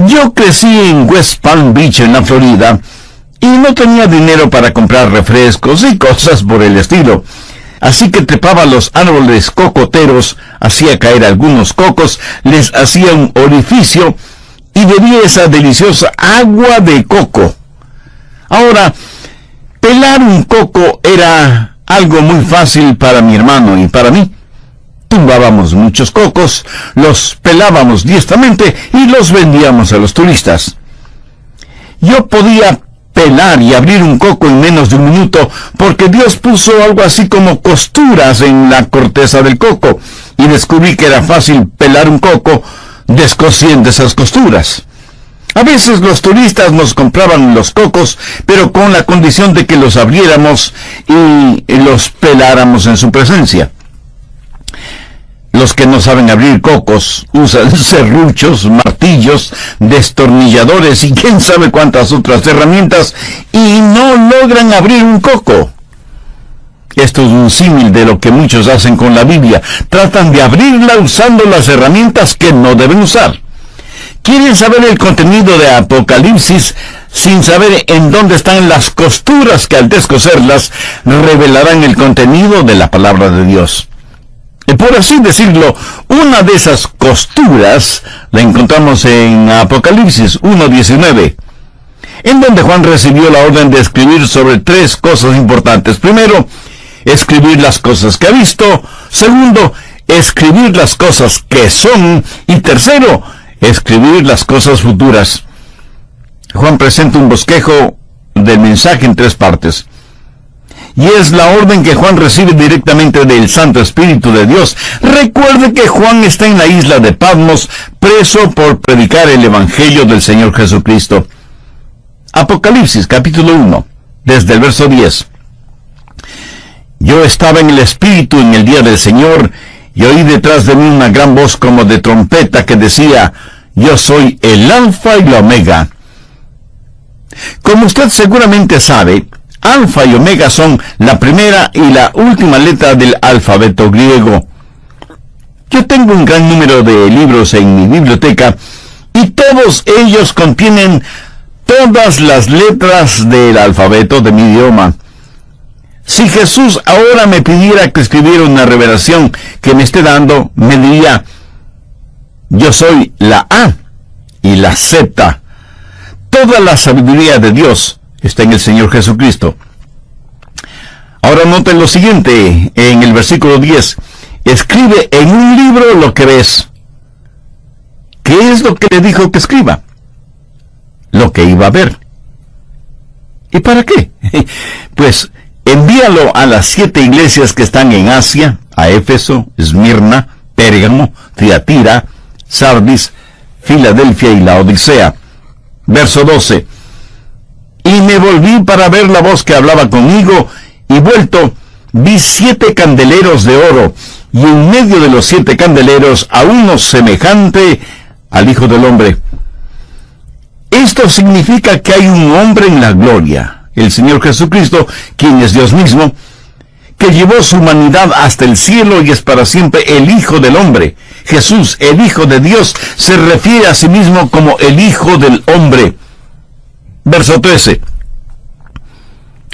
Yo crecí en West Palm Beach, en la Florida, y no tenía dinero para comprar refrescos y cosas por el estilo. Así que trepaba los árboles cocoteros, hacía caer algunos cocos, les hacía un orificio y bebía esa deliciosa agua de coco. Ahora, pelar un coco era algo muy fácil para mi hermano y para mí. Tumbábamos muchos cocos, los pelábamos diestramente y los vendíamos a los turistas. Yo podía pelar y abrir un coco en menos de un minuto porque Dios puso algo así como costuras en la corteza del coco y descubrí que era fácil pelar un coco descosiendo esas costuras. A veces los turistas nos compraban los cocos, pero con la condición de que los abriéramos y los peláramos en su presencia. Los que no saben abrir cocos usan serruchos, martillos, destornilladores y quién sabe cuántas otras herramientas y no logran abrir un coco. Esto es un símil de lo que muchos hacen con la Biblia. Tratan de abrirla usando las herramientas que no deben usar. Quieren saber el contenido de Apocalipsis sin saber en dónde están las costuras que al descoserlas revelarán el contenido de la palabra de Dios. Y por así decirlo, una de esas costuras la encontramos en Apocalipsis 1:19, en donde Juan recibió la orden de escribir sobre 3 cosas importantes. Primero, escribir las cosas que ha visto. Segundo, escribir las cosas que son. Y tercero, escribir las cosas futuras. Juan presenta un bosquejo del mensaje en 3 partes. Y es la orden que Juan recibe directamente del Santo Espíritu de Dios. Recuerde que Juan está en la isla de Patmos, preso por predicar el Evangelio del Señor Jesucristo. Apocalipsis, capítulo 1, desde el verso 10. Yo estaba en el Espíritu en el día del Señor, y oí detrás de mí una gran voz como de trompeta que decía: yo soy el Alfa y la Omega. Como usted seguramente sabe, Alfa y Omega son la primera y la última letra del alfabeto griego. Yo tengo un gran número de libros en mi biblioteca y todos ellos contienen todas las letras del alfabeto de mi idioma. Si Jesús ahora me pidiera que escribiera una revelación que me esté dando, me diría: yo soy la A y la Z. Toda la sabiduría de Dios está en el Señor Jesucristo. Ahora noten lo siguiente, en el versículo 10. Escribe en un libro lo que ves. ¿Qué es lo que le dijo que escriba? Lo que iba a ver. ¿Y para qué? Pues envíalo a las 7 iglesias que están en Asia, a Éfeso, Esmirna, Pérgamo, Tiatira, Sardis, Filadelfia y Laodicea. Verso 12. Y me volví para ver la voz que hablaba conmigo, y vuelto, vi 7 candeleros de oro, y en medio de los 7 candeleros a uno semejante al Hijo del Hombre. Esto significa que hay un hombre en la gloria, el Señor Jesucristo, quien es Dios mismo, que llevó su humanidad hasta el cielo y es para siempre el Hijo del Hombre. Jesús, el Hijo de Dios, se refiere a sí mismo como el Hijo del Hombre. Verso 13.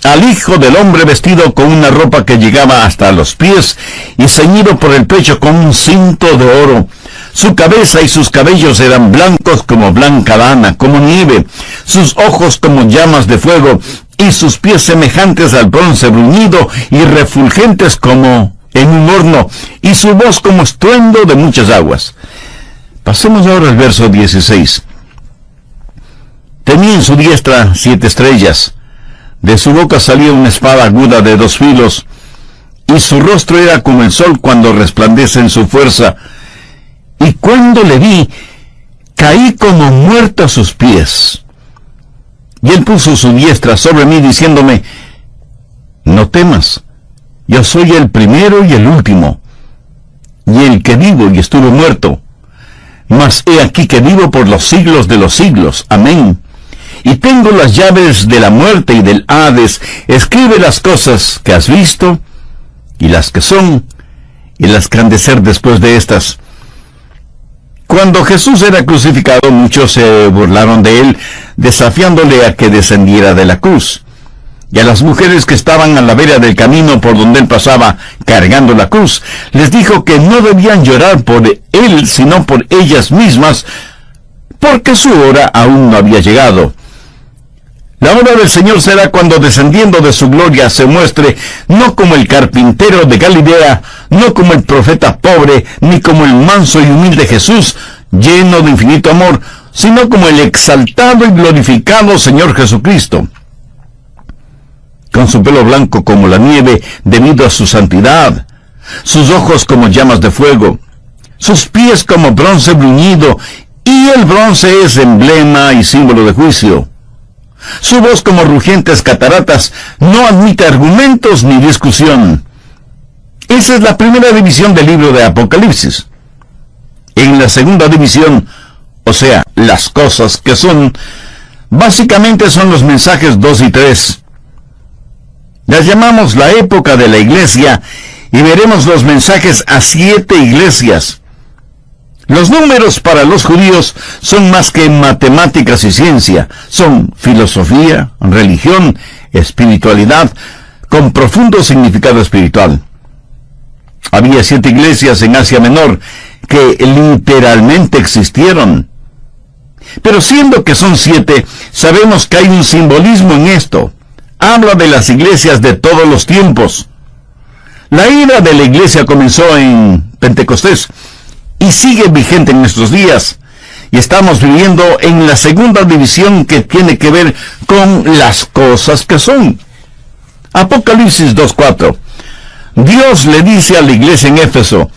Al Hijo del Hombre vestido con una ropa que llegaba hasta los pies y ceñido por el pecho con un cinto de oro. Su cabeza y sus cabellos eran blancos como blanca lana, como nieve, sus ojos como llamas de fuego, y sus pies semejantes al bronce bruñido y refulgentes como en un horno, y su voz como estruendo de muchas aguas. Pasemos ahora al verso 16. Tenía en su diestra 7 estrellas, de su boca salía una espada aguda de 2 filos, y su rostro era como el sol cuando resplandece en su fuerza. Y cuando le vi, caí como muerto a sus pies. Y él puso su diestra sobre mí, diciéndome: no temas, yo soy el primero y el último, y el que vivo y estuve muerto. Mas he aquí que vivo por los siglos de los siglos. Amén. Y tengo las llaves de la muerte y del Hades. Escribe las cosas que has visto, y las que son, y las que han de ser después de estas. Cuando Jesús era crucificado, muchos se burlaron de él, desafiándole a que descendiera de la cruz. Y a las mujeres que estaban a la vera del camino por donde él pasaba, cargando la cruz, les dijo que no debían llorar por él, sino por ellas mismas, porque su hora aún no había llegado. La hora del Señor será cuando, descendiendo de su gloria, se muestre no como el carpintero de Galilea, no como el profeta pobre, ni como el manso y humilde Jesús, lleno de infinito amor, sino como el exaltado y glorificado Señor Jesucristo, con su pelo blanco como la nieve debido a su santidad, sus ojos como llamas de fuego, sus pies como bronce bruñido, y el bronce es emblema y símbolo de juicio. Su voz como rugientes cataratas no admite argumentos ni discusión. Esa es la primera división del libro de Apocalipsis. En la segunda división, o sea, las cosas que son, básicamente son los mensajes 2 y 3. Las llamamos la época de la iglesia y veremos los mensajes a 7 iglesias. Los números para los judíos son más que matemáticas y ciencia, son filosofía, religión, espiritualidad, con profundo significado espiritual. Había 7 iglesias en Asia Menor que literalmente existieron. Pero siendo que son 7, sabemos que hay un simbolismo en esto. Habla de las iglesias de todos los tiempos. La ira de la iglesia comenzó en Pentecostés y sigue vigente en nuestros días. Y estamos viviendo en la segunda división, que tiene que ver con las cosas que son. Apocalipsis 2:4. Dios le dice a la iglesia en Éfeso: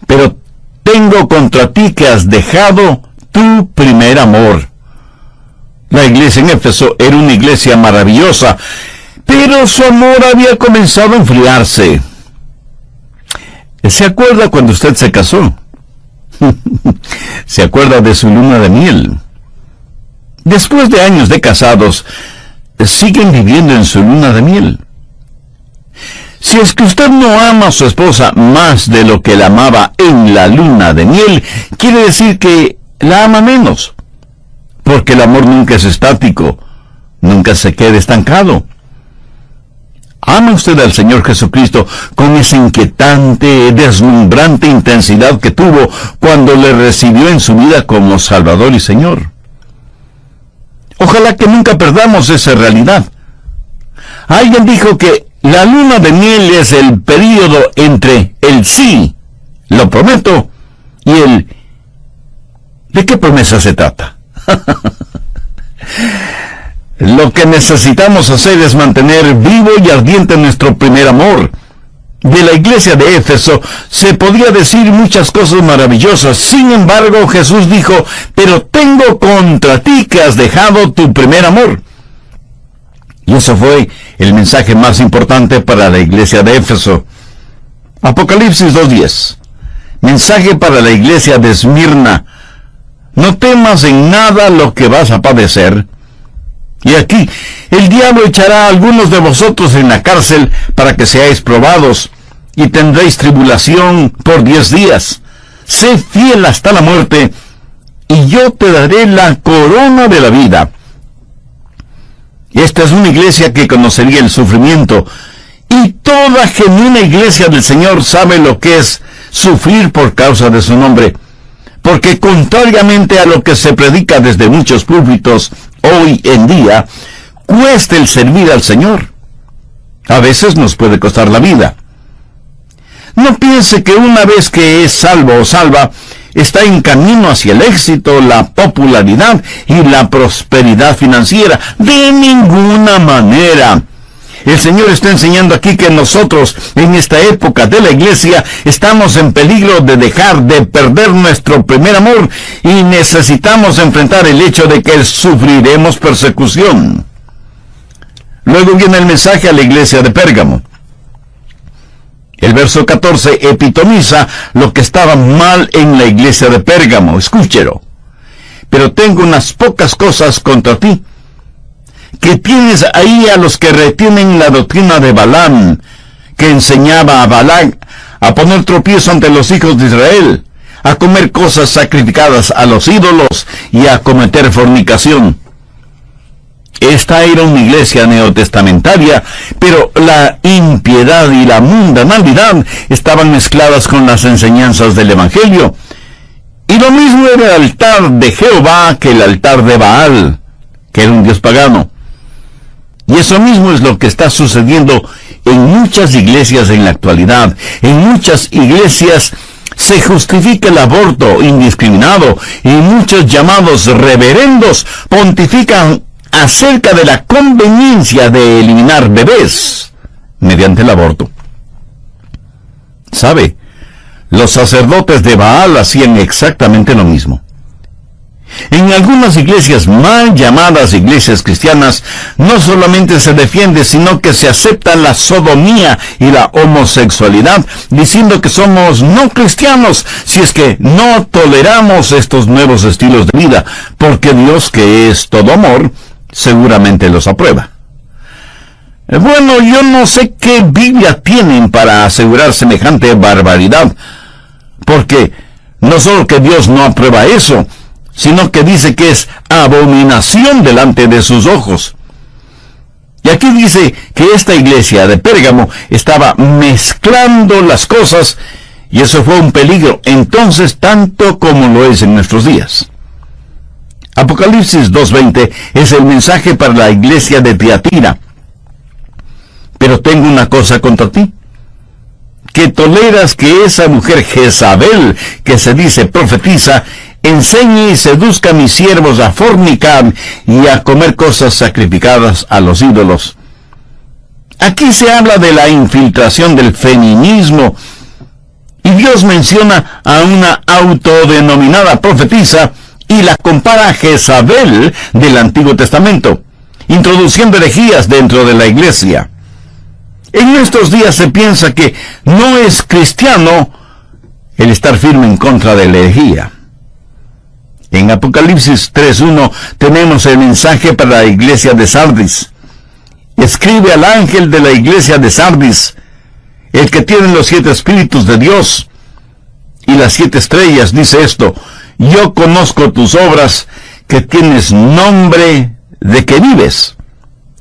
pero tengo contra ti que has dejado tu primer amor. La iglesia en Éfeso era una iglesia maravillosa, pero su amor había comenzado a enfriarse. ¿Se acuerda cuando usted se casó? ¿Se acuerda de su luna de miel? Después de años de casados, siguen viviendo en su luna de miel. Si es que usted no ama a su esposa más de lo que la amaba en la luna de miel, quiere decir que la ama menos. Porque el amor nunca es estático, nunca se queda estancado. ¿Ama usted al Señor Jesucristo con esa inquietante, deslumbrante intensidad que tuvo cuando le recibió en su vida como Salvador y Señor? Ojalá que nunca perdamos esa realidad. Alguien dijo que la luna de miel es el período entre el sí, lo prometo, y el ¿de qué promesa se trata? Lo que necesitamos hacer es mantener vivo y ardiente nuestro primer amor. De la iglesia de Éfeso se podría decir muchas cosas maravillosas. Sin embargo, Jesús dijo: pero tengo contra ti que has dejado tu primer amor. Y eso fue el mensaje más importante para la iglesia de Éfeso. Apocalipsis 2:10. Mensaje para la iglesia de Esmirna: no temas en nada lo que vas a padecer. Y aquí, el diablo echará a algunos de vosotros en la cárcel para que seáis probados, y tendréis tribulación por 10 días. Sé fiel hasta la muerte, y yo te daré la corona de la vida. Esta es una iglesia que conocería el sufrimiento, y toda genuina iglesia del Señor sabe lo que es sufrir por causa de su nombre. Porque contrariamente a lo que se predica desde muchos púlpitos hoy en día, cuesta el servir al Señor. A veces nos puede costar la vida. No piense que una vez que es salvo o salva, está en camino hacia el éxito, la popularidad y la prosperidad financiera. De ninguna manera. El Señor está enseñando aquí que nosotros, en esta época de la iglesia, estamos en peligro de dejar de perder nuestro primer amor y necesitamos enfrentar el hecho de que sufriremos persecución. Luego viene el mensaje a la iglesia de Pérgamo. El verso 14 epitomiza lo que estaba mal en la iglesia de Pérgamo. Escúchelo. Pero tengo unas pocas cosas contra ti, que tienes ahí a los que retienen la doctrina de Balaam, que enseñaba a Balac a poner tropiezo ante los hijos de Israel, a comer cosas sacrificadas a los ídolos y a cometer fornicación. Esta era una iglesia neotestamentaria, pero la impiedad y la mundanalidad estaban mezcladas con las enseñanzas del Evangelio. Y lo mismo era el altar de Jehová que el altar de Baal, que era un dios pagano. Y eso mismo es lo que está sucediendo en muchas iglesias en la actualidad. En muchas iglesias se justifica el aborto indiscriminado y muchos llamados reverendos pontifican acerca de la conveniencia de eliminar bebés mediante el aborto. ¿Sabe? Los sacerdotes de Baal hacían exactamente lo mismo. En algunas iglesias mal llamadas iglesias cristianas, no solamente se defiende, sino que se acepta la sodomía y la homosexualidad, diciendo que somos no cristianos si es que no toleramos estos nuevos estilos de vida, porque Dios, que es todo amor, seguramente los aprueba. Bueno, yo no sé qué Biblia tienen para asegurar semejante barbaridad, porque no solo que Dios no aprueba eso, sino que dice que es abominación delante de sus ojos. Y aquí dice que esta iglesia de Pérgamo estaba mezclando las cosas, y eso fue un peligro, entonces tanto como lo es en nuestros días. Apocalipsis 2:20 es el mensaje para la iglesia de Tiatira. Pero tengo una cosa contra ti, que toleras que esa mujer Jezabel, que se dice profetiza, enseñe y seduzca a mis siervos a fornicar y a comer cosas sacrificadas a los ídolos. Aquí se habla de la infiltración del feminismo, y Dios menciona a una autodenominada profetisa y la compara a Jezabel del Antiguo Testamento, introduciendo herejías dentro de la iglesia. En nuestros días se piensa que no es cristiano el estar firme en contra de la herejía. En Apocalipsis 3:1 tenemos el mensaje para la iglesia de Sardis. Escribe al ángel de la iglesia de Sardis, el que tiene los 7 espíritus de Dios y las 7 estrellas, dice esto: yo conozco tus obras, que tienes nombre de que vives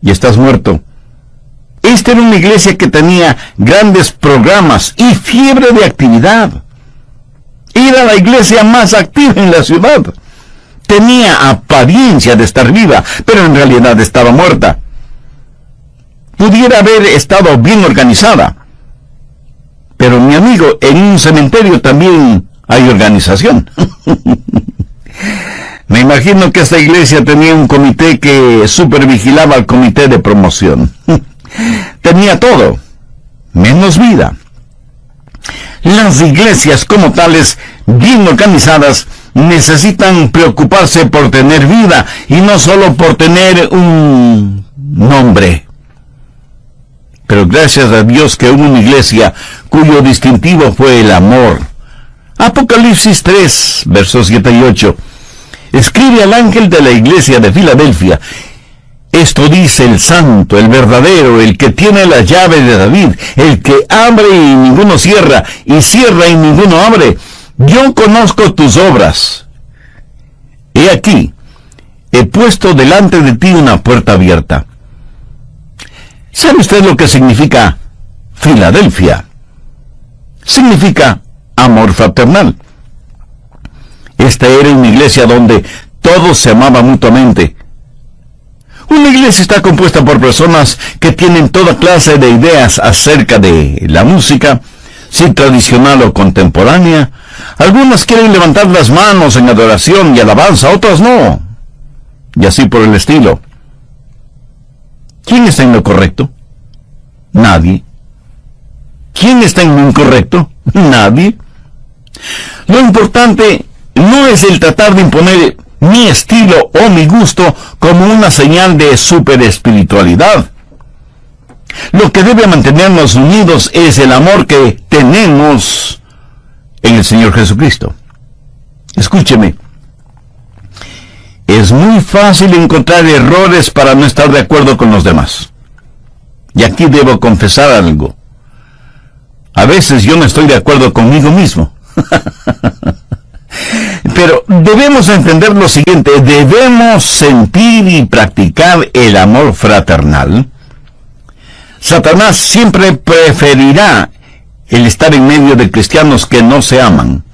y estás muerto. Esta era una iglesia que tenía grandes programas y fiebre de actividad. Era la iglesia más activa en la ciudad. Tenía apariencia de estar viva, pero en realidad estaba muerta. Pudiera haber estado bien organizada. Pero mi amigo, en un cementerio también hay organización. Me imagino que esta iglesia tenía un comité que supervigilaba al comité de promoción. Tenía todo, menos vida. Las iglesias como tales, bien organizadas, necesitan preocuparse por tener vida y no solo por tener un nombre. Pero gracias a Dios que hubo una iglesia cuyo distintivo fue el amor. Apocalipsis 3, versos 7 y 8. Escribe al ángel de la iglesia de Filadelfia: esto dice el santo, el verdadero, el que tiene la llave de David, el que abre y ninguno cierra, y cierra y ninguno abre. Yo conozco tus obras. He aquí, he puesto delante de ti una puerta abierta. ¿Sabe usted lo que significa Filadelfia? Significa amor fraternal. Esta era una iglesia donde todos se amaban mutuamente. Una iglesia está compuesta por personas que tienen toda clase de ideas acerca de la música, si tradicional o contemporánea. Algunas quieren levantar las manos en adoración y alabanza, otras no. Y así por el estilo. ¿Quién está en lo correcto? Nadie. ¿Quién está en lo incorrecto? Nadie. Lo importante no es el tratar de imponer mi estilo o mi gusto como una señal de superespiritualidad. Lo que debe mantenernos unidos es el amor que tenemos en el Señor Jesucristo. Escúcheme. Es muy fácil encontrar errores para no estar de acuerdo con los demás. Y aquí debo confesar algo. A veces yo no estoy de acuerdo conmigo mismo. Pero debemos entender lo siguiente: debemos sentir y practicar el amor fraternal. Satanás siempre preferirá el estar en medio de cristianos que no se aman,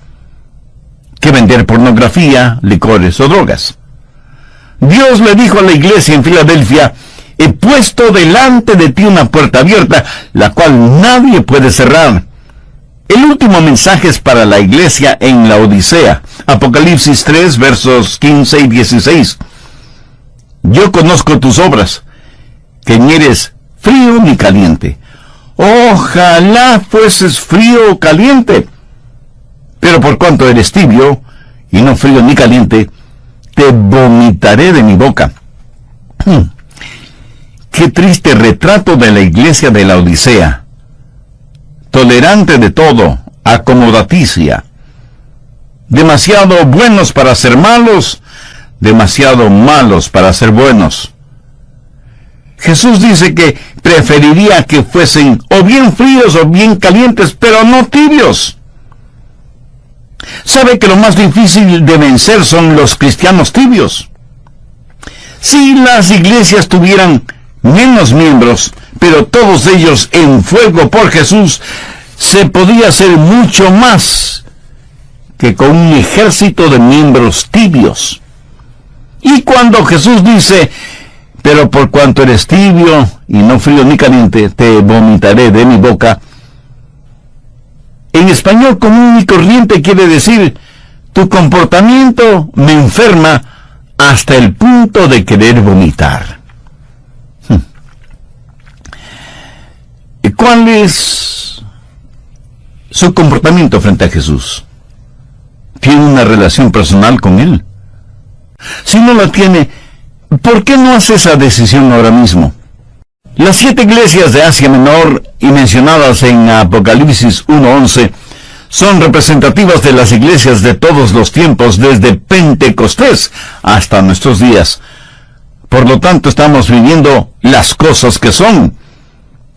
que vender pornografía, licores o drogas. Dios le dijo a la iglesia en Filadelfia: he puesto delante de ti una puerta abierta, la cual nadie puede cerrar. El último mensaje es para la iglesia en la Odisea. Apocalipsis 3, versos 15 y 16. Yo conozco tus obras, que ni eres frío ni caliente. Ojalá fueses frío o caliente. Pero por cuanto eres tibio, y no frío ni caliente, te vomitaré de mi boca. Qué triste retrato de la iglesia de la Odisea. Tolerante de todo, acomodaticia. Demasiado buenos para ser malos, demasiado malos para ser buenos. Jesús dice que preferiría que fuesen o bien fríos o bien calientes, pero no tibios. Sabe que lo más difícil de vencer son los cristianos tibios. Si las iglesias tuvieran menos miembros, pero todos ellos en fuego por Jesús, se podía hacer mucho más que con un ejército de miembros tibios. Y cuando Jesús dice: pero por cuanto eres tibio y no frío ni caliente, te vomitaré de mi boca, en español común y corriente quiere decir: tu comportamiento me enferma hasta el punto de querer vomitar. ¿Cuál es su comportamiento frente a Jesús? ¿Tiene una relación personal con Él? Si no la tiene, ¿por qué no hace esa decisión ahora mismo? Las 7 iglesias de Asia Menor y mencionadas en Apocalipsis 1:11 son representativas de las iglesias de todos los tiempos, desde Pentecostés hasta nuestros días. Por lo tanto, estamos viviendo las cosas que son.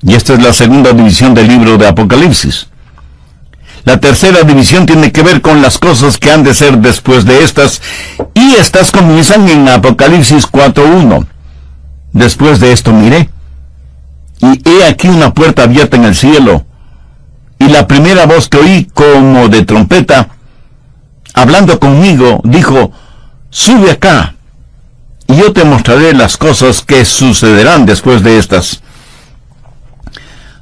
Y esta es la segunda división del libro de Apocalipsis. La tercera división tiene que ver con las cosas que han de ser después de estas, y estas comienzan en Apocalipsis 4:1. Después de esto miré, y he aquí una puerta abierta en el cielo, y la primera voz que oí como de trompeta, hablando conmigo, dijo: sube acá, y yo te mostraré las cosas que sucederán después de estas.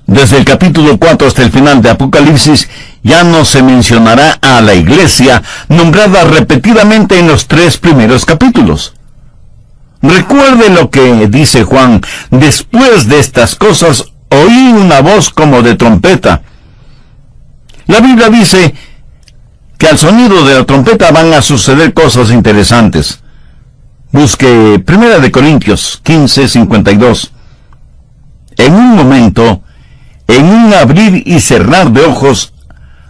Desde el capítulo 4 hasta el final de Apocalipsis, ya no se mencionará a la iglesia nombrada repetidamente en los 3 primeros capítulos. Recuerde lo que dice Juan: después de estas cosas oí una voz como de trompeta. La Biblia dice que al sonido de la trompeta van a suceder cosas interesantes. Busque 1 Corintios 15:52. En un momento, en un abrir y cerrar de ojos,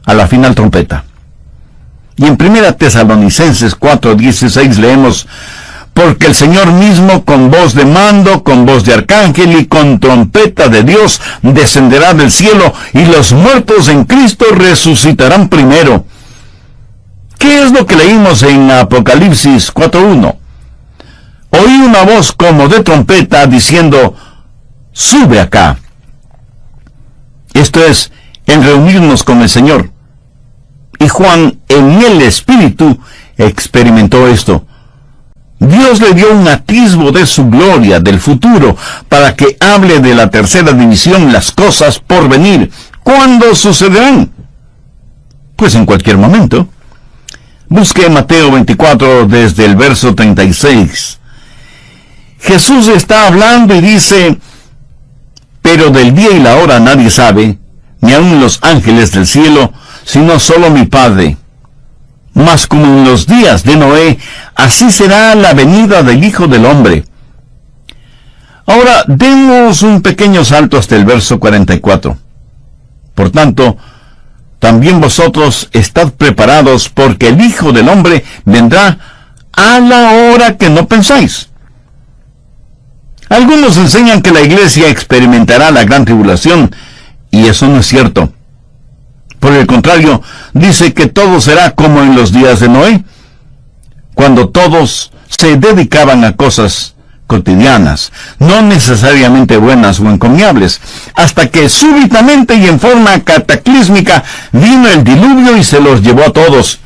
a la final trompeta. Y en 1 Tesalonicenses 4:16 leemos: porque el Señor mismo, con voz de mando, con voz de arcángel y con trompeta de Dios, descenderá del cielo, y los muertos en Cristo resucitarán primero. ¿Qué es lo que leímos en Apocalipsis 4:1? Oí una voz como de trompeta diciendo: sube acá. Esto es, en reunirnos con el Señor. Y Juan, en el Espíritu, experimentó esto. Dios le dio un atisbo de su gloria, del futuro, para que hable de la tercera división, las cosas por venir. ¿Cuándo sucederán? Pues en cualquier momento. Busque Mateo 24 desde el verso 36. Jesús está hablando y dice: pero del día y la hora nadie sabe, ni aun los ángeles del cielo, sino solo mi Padre. Mas como en los días de Noé, así será la venida del Hijo del Hombre. Ahora, demos un pequeño salto hasta el verso 44. Por tanto, también vosotros estad preparados, porque el Hijo del Hombre vendrá a la hora que no pensáis. Algunos enseñan que la iglesia experimentará la gran tribulación, y eso no es cierto. Por el contrario, dice que todo será como en los días de Noé. cuando todos se dedicaban a cosas cotidianas, no necesariamente buenas o encomiables, hasta que súbitamente y en forma cataclísmica vino el diluvio y se los llevó a todos.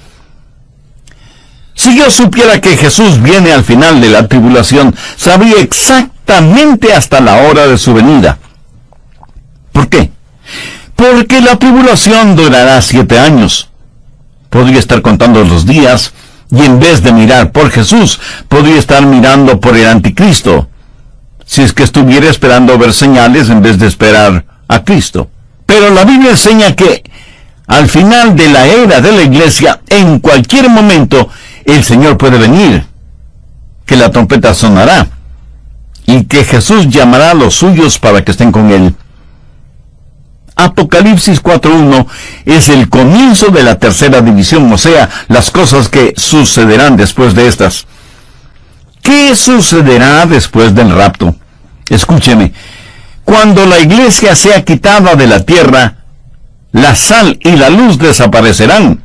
Si yo supiera que Jesús viene al final de la tribulación, sabría exactamente hasta la hora de su venida. ¿Por qué? Porque la tribulación durará 7 años. Podría estar contando los días, y en vez de mirar por Jesús, podría estar mirando por el anticristo, si es que estuviera esperando ver señales en vez de esperar a Cristo. Pero la Biblia enseña que al final de la era de la iglesia, en cualquier momento, el Señor puede venir, que la trompeta sonará, y que Jesús llamará a los suyos para que estén con Él. Apocalipsis 4:1 es el comienzo de la tercera división, o sea, las cosas que sucederán después de estas. ¿Qué sucederá después del rapto? Escúcheme, cuando la iglesia sea quitada de la tierra, la sal y la luz desaparecerán.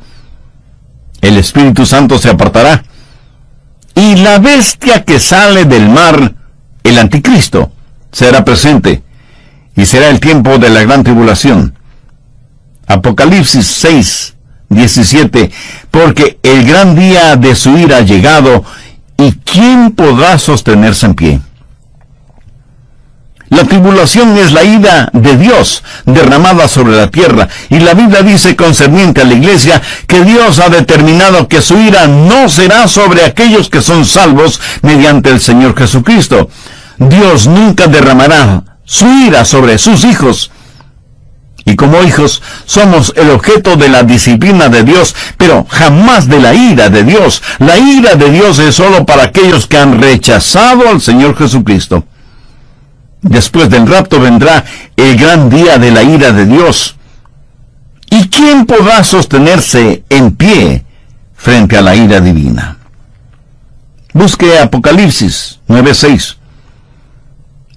El Espíritu Santo se apartará. Y la bestia que sale del mar, el anticristo, será presente. Y será el tiempo de la gran tribulación. Apocalipsis 6:17, porque el gran día de su ira ha llegado, ¿y quién podrá sostenerse en pie? La tribulación es la ira de Dios derramada sobre la tierra, y la Biblia dice concerniente a la iglesia que Dios ha determinado que su ira no será sobre aquellos que son salvos mediante el Señor Jesucristo. Dios nunca derramará su ira sobre sus hijos. Y como hijos, somos el objeto de la disciplina de Dios, pero jamás de la ira de Dios. La ira de Dios es solo para aquellos que han rechazado al Señor Jesucristo. Después del rapto vendrá el gran día de la ira de Dios. ¿Y quién podrá sostenerse en pie frente a la ira divina? Busque Apocalipsis 9:6.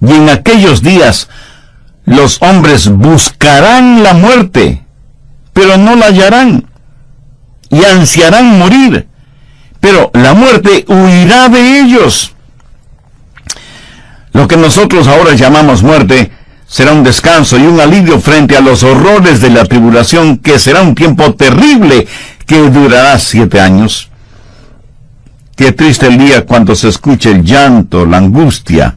Y en aquellos días los hombres buscarán la muerte, pero no la hallarán, y ansiarán morir, pero la muerte huirá de ellos. Lo que nosotros ahora llamamos muerte será un descanso y un alivio frente a los horrores de la tribulación, que será un tiempo terrible que durará 7 años. Qué triste el día cuando se escuche el llanto, la angustia,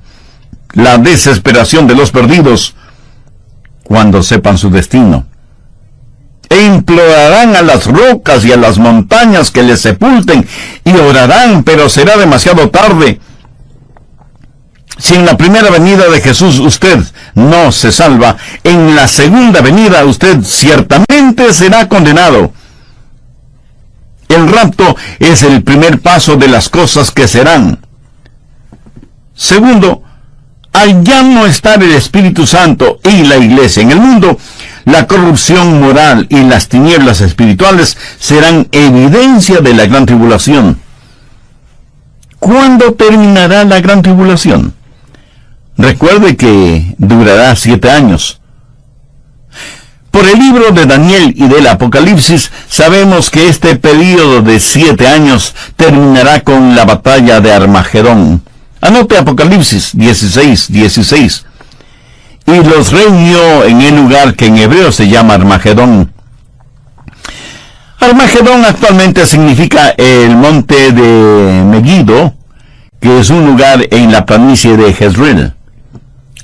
la desesperación de los perdidos, cuando sepan su destino. E implorarán a las rocas y a las montañas que les sepulten, y orarán, pero será demasiado tarde. Si en la primera venida de Jesús usted no se salva, en la segunda venida usted ciertamente será condenado. El rapto es el primer paso de las cosas que serán. Segundo, al ya no estar el Espíritu Santo y la iglesia en el mundo, la corrupción moral y las tinieblas espirituales serán evidencia de la gran tribulación. ¿Cuándo terminará la gran tribulación? Recuerde que durará 7 años. Por el libro de Daniel y del Apocalipsis, sabemos que este período de 7 años terminará con la batalla de Armagedón. Anote Apocalipsis 16:16. Y los reunió en el lugar que en hebreo se llama Armagedón. Armagedón actualmente significa el monte de Megiddo, que es un lugar en la planicie de Jezreel.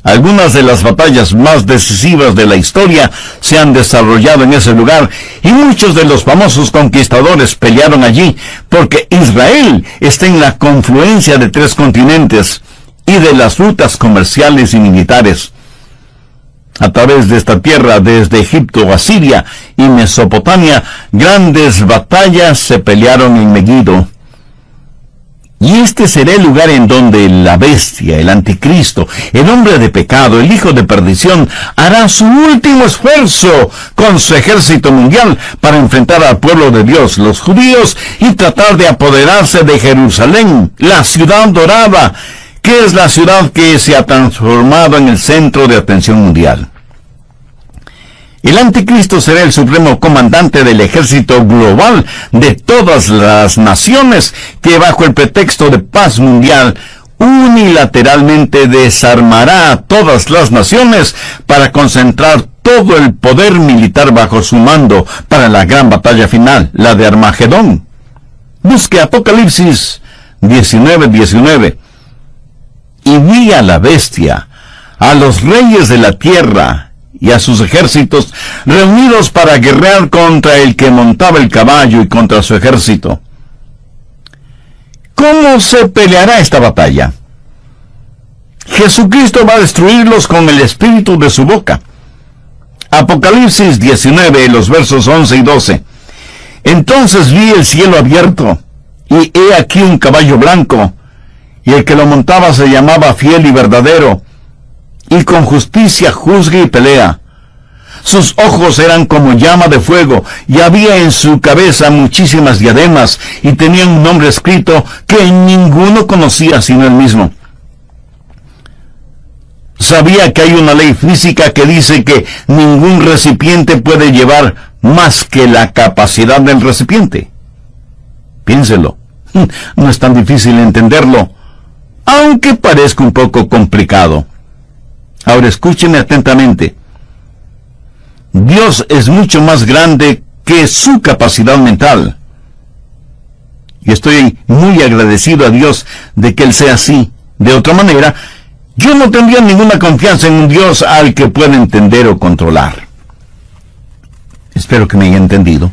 Algunas de las batallas más decisivas de la historia se han desarrollado en ese lugar, y muchos de los famosos conquistadores pelearon allí, porque Israel está en la confluencia de 3 continentes y de las rutas comerciales y militares. A través de esta tierra, desde Egipto a Siria y Mesopotamia, grandes batallas se pelearon en Megiddo. Y este será el lugar en donde la bestia, el anticristo, el hombre de pecado, el hijo de perdición, hará su último esfuerzo con su ejército mundial para enfrentar al pueblo de Dios, los judíos, y tratar de apoderarse de Jerusalén, la ciudad dorada, que es la ciudad que se ha transformado en el centro de atención mundial. El anticristo será el supremo comandante del ejército global de todas las naciones que bajo el pretexto de paz mundial unilateralmente desarmará a todas las naciones para concentrar todo el poder militar bajo su mando para la gran batalla final, la de Armagedón. Busque Apocalipsis 19:19. Y vi a la bestia, a los reyes de la tierra y a sus ejércitos reunidos para guerrear contra el que montaba el caballo y contra su ejército. ¿Cómo se peleará esta batalla? Jesucristo va a destruirlos con el espíritu de su boca. Apocalipsis 19, los versos 11 y 12. Entonces vi el cielo abierto, y he aquí un caballo blanco, y el que lo montaba se llamaba Fiel y Verdadero, y con justicia juzga y pelea. Sus ojos eran como llama de fuego, y había en su cabeza muchísimas diademas, y tenía un nombre escrito que ninguno conocía sino él mismo. Sabía que hay una ley física que dice que ningún recipiente puede llevar más que la capacidad del recipiente. Piénselo. No es tan difícil entenderlo, aunque parezca un poco complicado. Ahora escúcheme atentamente. Dios es mucho más grande que su capacidad mental. Y estoy muy agradecido a Dios de que Él sea así. De otra manera, yo no tendría ninguna confianza en un Dios al que pueda entender o controlar. Espero que me haya entendido.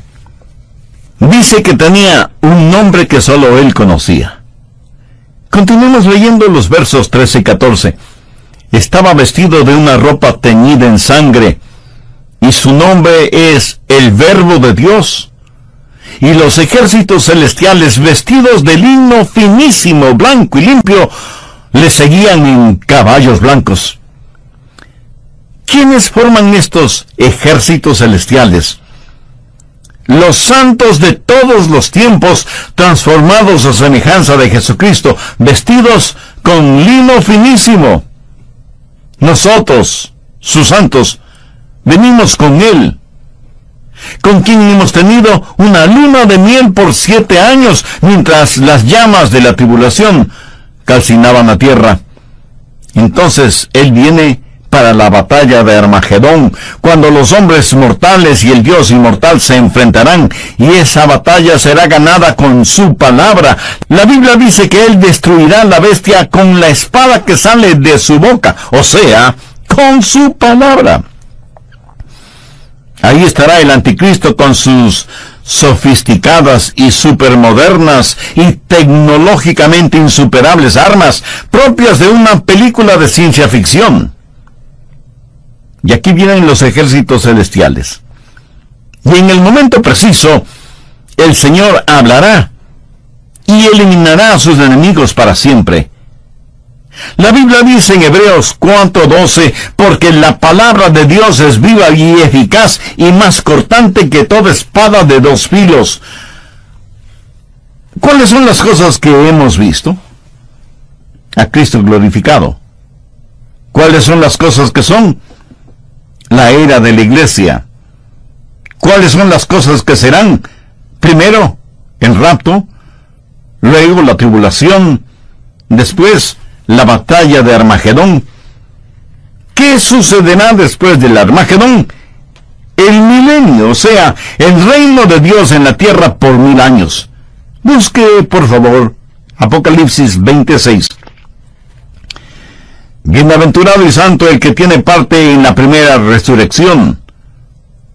Dice que tenía un nombre que solo Él conocía. Continuemos leyendo los versos 13 y 14. Estaba vestido de una ropa teñida en sangre, y su nombre es el Verbo de Dios. Y los ejércitos celestiales, vestidos de lino finísimo, blanco y limpio, le seguían en caballos blancos. ¿Quiénes forman estos ejércitos celestiales? Los santos de todos los tiempos, transformados a semejanza de Jesucristo, vestidos con lino finísimo. Nosotros, sus santos, venimos con Él, con quien hemos tenido una luna de miel por 7 años, mientras las llamas de la tribulación calcinaban la tierra. Entonces Él viene para la batalla de Armagedón, cuando los hombres mortales y el Dios inmortal se enfrentarán, y esa batalla será ganada con su palabra. La Biblia dice que Él destruirá a la bestia con la espada que sale de su boca, o sea, con su palabra. Ahí estará el anticristo con sus sofisticadas y supermodernas y tecnológicamente insuperables armas propias de una película de ciencia ficción. Y aquí vienen los ejércitos celestiales. Y en el momento preciso, el Señor hablará y eliminará a sus enemigos para siempre. La Biblia dice en Hebreos 4:12, porque la palabra de Dios es viva y eficaz y más cortante que toda espada de 2 filos. ¿Cuáles son las cosas que hemos visto? A Cristo glorificado. ¿Cuáles son las cosas que son? La era de la iglesia. ¿Cuáles son las cosas que serán? Primero, el rapto, luego la tribulación, después la batalla de Armagedón. ¿Qué sucederá después del Armagedón? El milenio, o sea, el reino de Dios en la tierra por 1000 años. Busque, por favor, Apocalipsis 26. Bienaventurado y santo el que tiene parte en la primera resurrección.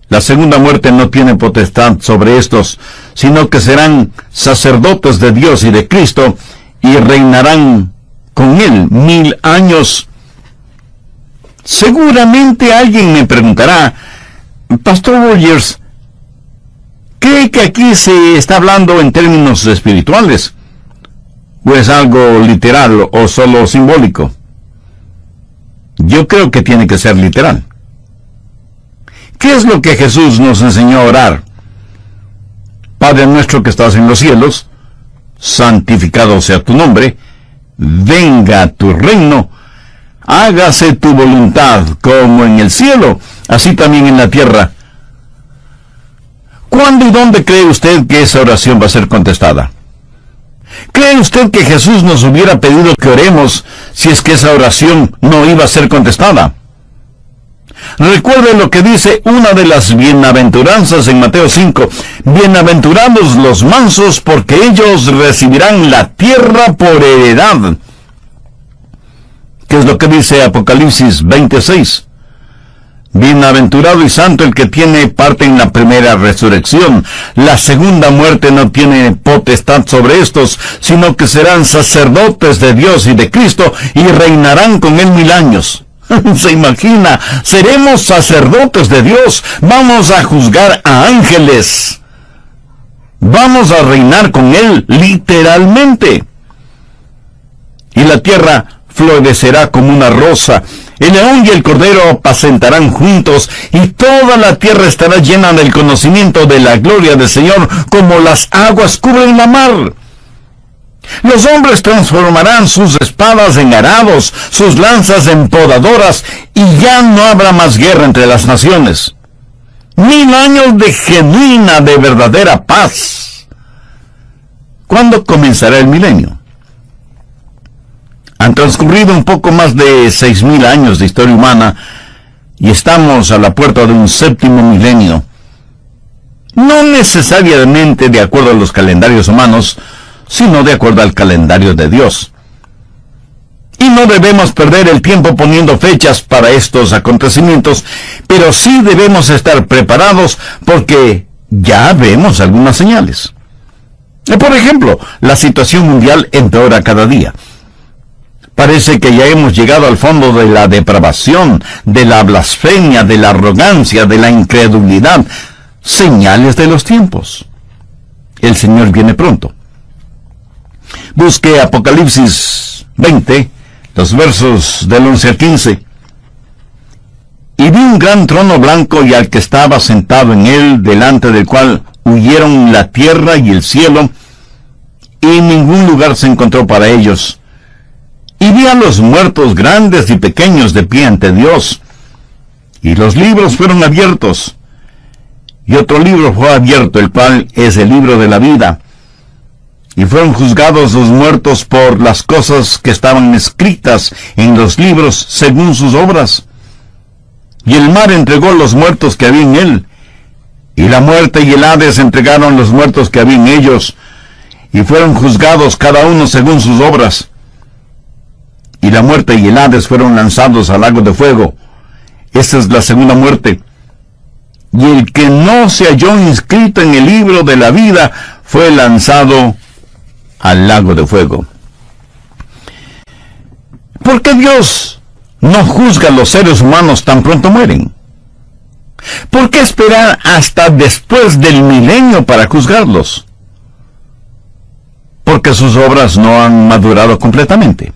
La segunda muerte no tiene potestad sobre estos, sino que serán sacerdotes de Dios y de Cristo, y reinarán con Él 1000 años. Seguramente alguien me preguntará, Pastor Rogers, ¿cree que aquí se está hablando en términos espirituales? ¿O es algo literal o solo simbólico? Yo creo que tiene que ser literal. ¿Qué es lo que Jesús nos enseñó a orar? Padre nuestro que estás en los cielos, santificado sea tu nombre, venga tu reino, hágase tu voluntad como en el cielo, así también en la tierra. ¿Cuándo y dónde cree usted que esa oración va a ser contestada? ¿Cree usted que Jesús nos hubiera pedido que oremos si es que esa oración no iba a ser contestada? Recuerde lo que dice una de las bienaventuranzas en Mateo 5. Bienaventurados los mansos, porque ellos recibirán la tierra por heredad. ¿Qué es lo que dice Apocalipsis 26? Bienaventurado y santo el que tiene parte en la primera resurrección. La segunda muerte no tiene potestad sobre estos, sino que serán sacerdotes de Dios y de Cristo, y reinarán con él 1000 años. ¿Se imagina? Seremos sacerdotes de Dios. Vamos a juzgar a ángeles. Vamos a reinar con él literalmente. Y la tierra florecerá como una rosa. El león y el cordero apacentarán juntos, y toda la tierra estará llena del conocimiento de la gloria del Señor, como las aguas cubren la mar. Los hombres transformarán sus espadas en arados, sus lanzas en podadoras, y ya no habrá más guerra entre las naciones. 1000 años de genuina, de verdadera paz. ¿Cuándo comenzará el milenio? Han transcurrido un poco más de 6000 años de historia humana, y estamos a la puerta de un 7º milenio. No necesariamente de acuerdo a los calendarios humanos, sino de acuerdo al calendario de Dios. Y no debemos perder el tiempo poniendo fechas para estos acontecimientos, pero sí debemos estar preparados porque ya vemos algunas señales. Por ejemplo, la situación mundial empeora cada día. Parece que ya hemos llegado al fondo de la depravación, de la blasfemia, de la arrogancia, de la incredulidad. Señales de los tiempos. El Señor viene pronto. Busque Apocalipsis 20, los versos del 11 al 15. Y vi un gran trono blanco y al que estaba sentado en él, delante del cual huyeron la tierra y el cielo, y ningún lugar se encontró para ellos. Y vi a los muertos grandes y pequeños de pie ante Dios, y los libros fueron abiertos. Y otro libro fue abierto, el cual es el libro de la vida. Y fueron juzgados los muertos por las cosas que estaban escritas en los libros según sus obras. Y el mar entregó los muertos que había en él, y la muerte y el Hades entregaron los muertos que había en ellos, y fueron juzgados cada uno según sus obras. Y la muerte y el Hades fueron lanzados al lago de fuego. Esta es la segunda muerte. Y el que no se halló inscrito en el libro de la vida fue lanzado al lago de fuego. ¿Por qué Dios no juzga a los seres humanos tan pronto mueren? ¿Por qué esperar hasta después del milenio para juzgarlos? Porque sus obras no han madurado completamente.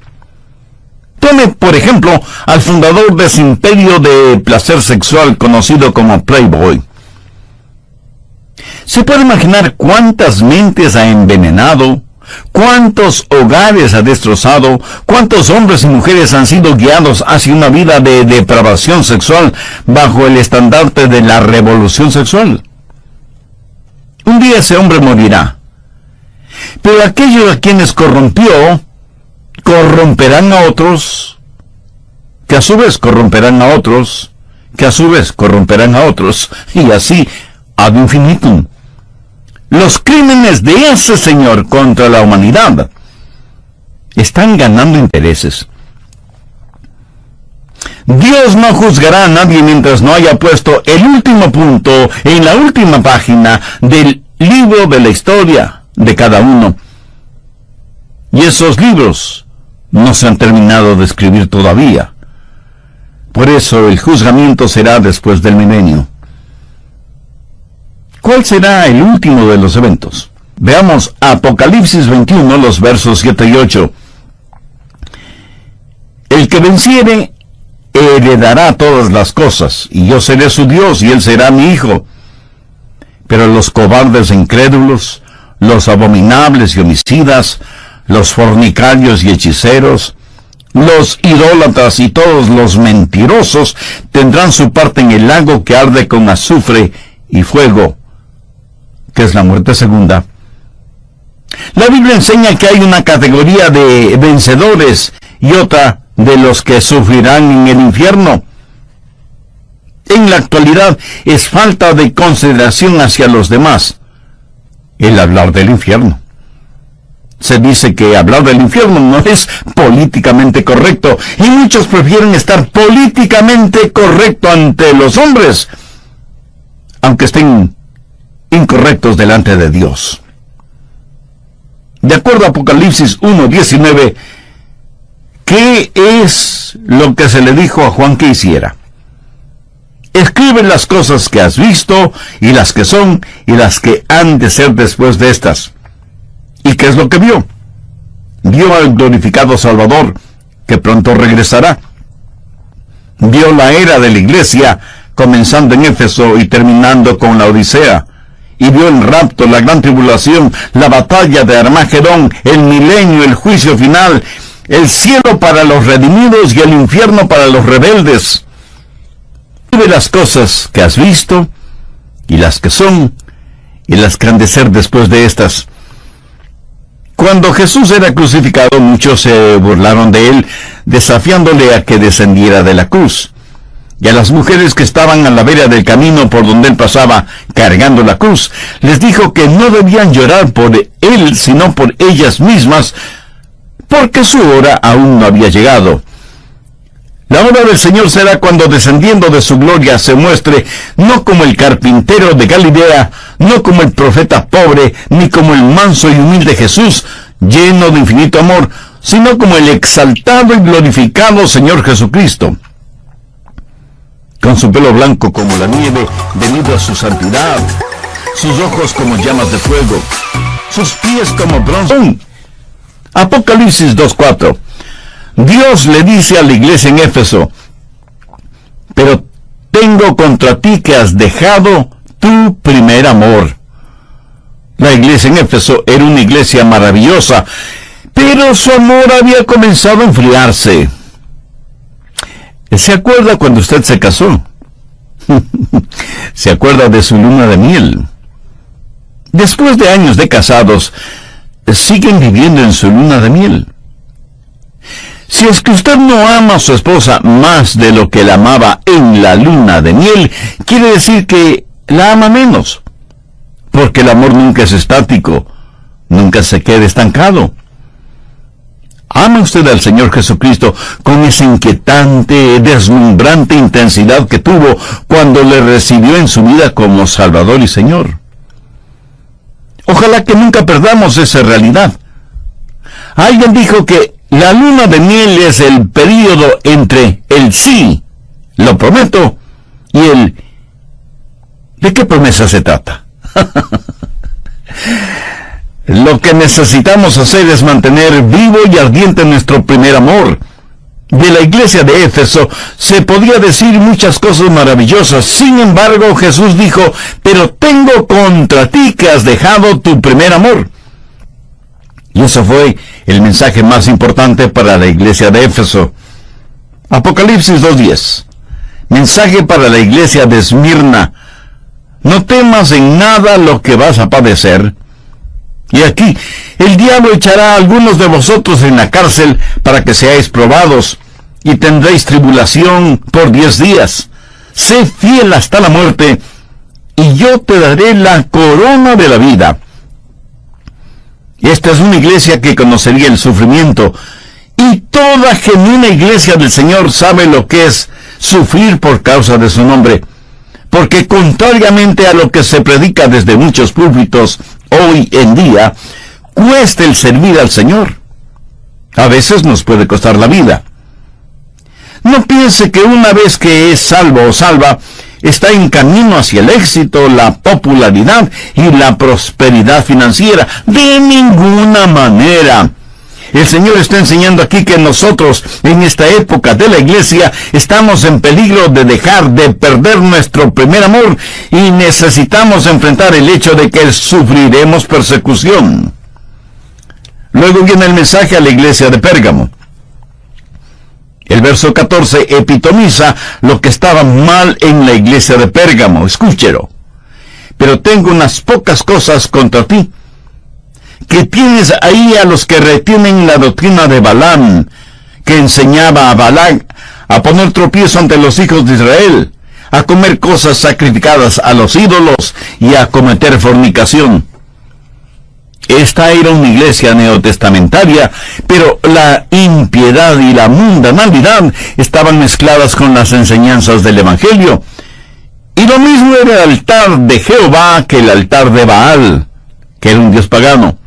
Tome, por ejemplo, al fundador de ese imperio de placer sexual conocido como Playboy. ¿Se puede imaginar cuántas mentes ha envenenado? ¿Cuántos hogares ha destrozado? ¿Cuántos hombres y mujeres han sido guiados hacia una vida de depravación sexual bajo el estandarte de la revolución sexual? Un día ese hombre morirá. Pero aquellos a quienes corrompió, corromperán a otros, que a su vez corromperán a otros, que a su vez corromperán a otros, y así ad infinitum. Los crímenes de ese señor contra la humanidad están ganando intereses. Dios no juzgará a nadie mientras no haya puesto el último punto en la última página del libro de la historia de cada uno. Y esos libros no se han terminado de escribir todavía. Por eso el juzgamiento será después del milenio. ¿Cuál será el último de los eventos? Veamos Apocalipsis 21, los versos 7 y 8. El que venciere heredará todas las cosas, y yo seré su Dios, y él será mi hijo. Pero los cobardes e incrédulos, los abominables y homicidas, los fornicarios y hechiceros, Los idólatras y todos los mentirosos tendrán su parte en el lago que arde con azufre y fuego, que es la muerte segunda. La Biblia enseña que hay una categoría de vencedores y otra de los que sufrirán en el infierno. En la actualidad es falta de consideración hacia los demás el hablar del infierno. Se dice que hablar del infierno no es políticamente correcto, y muchos prefieren estar políticamente correcto ante los hombres, aunque estén incorrectos delante de Dios. De acuerdo a Apocalipsis 1:19, ¿qué es lo que se le dijo a Juan que hiciera? Escribe las cosas que has visto, y las que son, y las que han de ser después de estas. ¿Y qué es lo que vio? Vio al glorificado Salvador, que pronto regresará. Vio la era de la iglesia, comenzando en Éfeso y terminando con la Odisea. Y vio el rapto, la gran tribulación, la batalla de Armagedón, el milenio, el juicio final, el cielo para los redimidos y el infierno para los rebeldes. Ve las cosas que has visto, y las que son, y las que han de ser después de estas. Cuando Jesús era crucificado, muchos se burlaron de él, desafiándole a que descendiera de la cruz. Y a las mujeres que estaban a la vera del camino por donde él pasaba, cargando la cruz, les dijo que no debían llorar por él, sino por ellas mismas, porque su hora aún no había llegado. La hora del Señor será cuando, descendiendo de su gloria, se muestre no como el carpintero de Galilea, no como el profeta pobre, ni como el manso y humilde Jesús, lleno de infinito amor, sino como el exaltado y glorificado Señor Jesucristo, con su pelo blanco como la nieve, debido a su santidad, sus ojos como llamas de fuego, sus pies como bronce. Apocalipsis 2:4. Dios le dice a la iglesia en Éfeso: pero tengo contra ti que has dejado tu primer amor. La iglesia en Éfeso era una iglesia maravillosa, pero su amor había comenzado a enfriarse. ¿Se acuerda cuando usted se casó? ¿Se acuerda de su luna de miel? Después de años de casados, siguen viviendo en su luna de miel. Si es que usted no ama a su esposa más de lo que la amaba en la luna de miel, quiere decir que la ama menos, porque el amor nunca es estático, nunca se queda estancado. ¿Ama usted al Señor Jesucristo con esa inquietante, deslumbrante intensidad que tuvo cuando le recibió en su vida como Salvador y Señor? Ojalá que nunca perdamos esa realidad. Alguien dijo que la luna de miel es el período entre el sí, lo prometo, y el ¿de qué promesa se trata? Lo que necesitamos hacer es mantener vivo y ardiente nuestro primer amor. De la iglesia de Éfeso se podía decir muchas cosas maravillosas. Sin embargo, Jesús dijo: pero tengo contra ti que has dejado tu primer amor. Y eso fue el mensaje más importante para la iglesia de Éfeso. Apocalipsis 2:10. Mensaje para la iglesia de Esmirna: no temas en nada lo que vas a padecer. Y aquí, el diablo echará a algunos de vosotros en la cárcel para que seáis probados, y tendréis tribulación por 10 días. Sé fiel hasta la muerte, y yo te daré la corona de la vida. Esta es una iglesia que conocería el sufrimiento, y toda genuina iglesia del Señor sabe lo que es sufrir por causa de su nombre, porque contrariamente a lo que se predica desde muchos púlpitos hoy en día, cuesta el servir al Señor. A veces nos puede costar la vida. No piense que una vez que es salvo o salva, está en camino hacia el éxito, la popularidad y la prosperidad financiera. De ninguna manera. El Señor está enseñando aquí que nosotros, en esta época de la iglesia, estamos en peligro de dejar de perder nuestro primer amor, y necesitamos enfrentar el hecho de que sufriremos persecución. Luego viene el mensaje a la iglesia de Pérgamo. El verso 14 epitomiza lo que estaba mal en la iglesia de Pérgamo. Escúchelo. Pero tengo unas pocas cosas contra ti, que tienes ahí a los que retienen la doctrina de Balaam, que enseñaba a Balac a poner tropiezo ante los hijos de Israel, a comer cosas sacrificadas a los ídolos y a cometer fornicación. Esta era una iglesia neotestamentaria, pero la impiedad y la mundanalidad estaban mezcladas con las enseñanzas del Evangelio. Y lo mismo era el altar de Jehová que el altar de Baal, que era un dios pagano.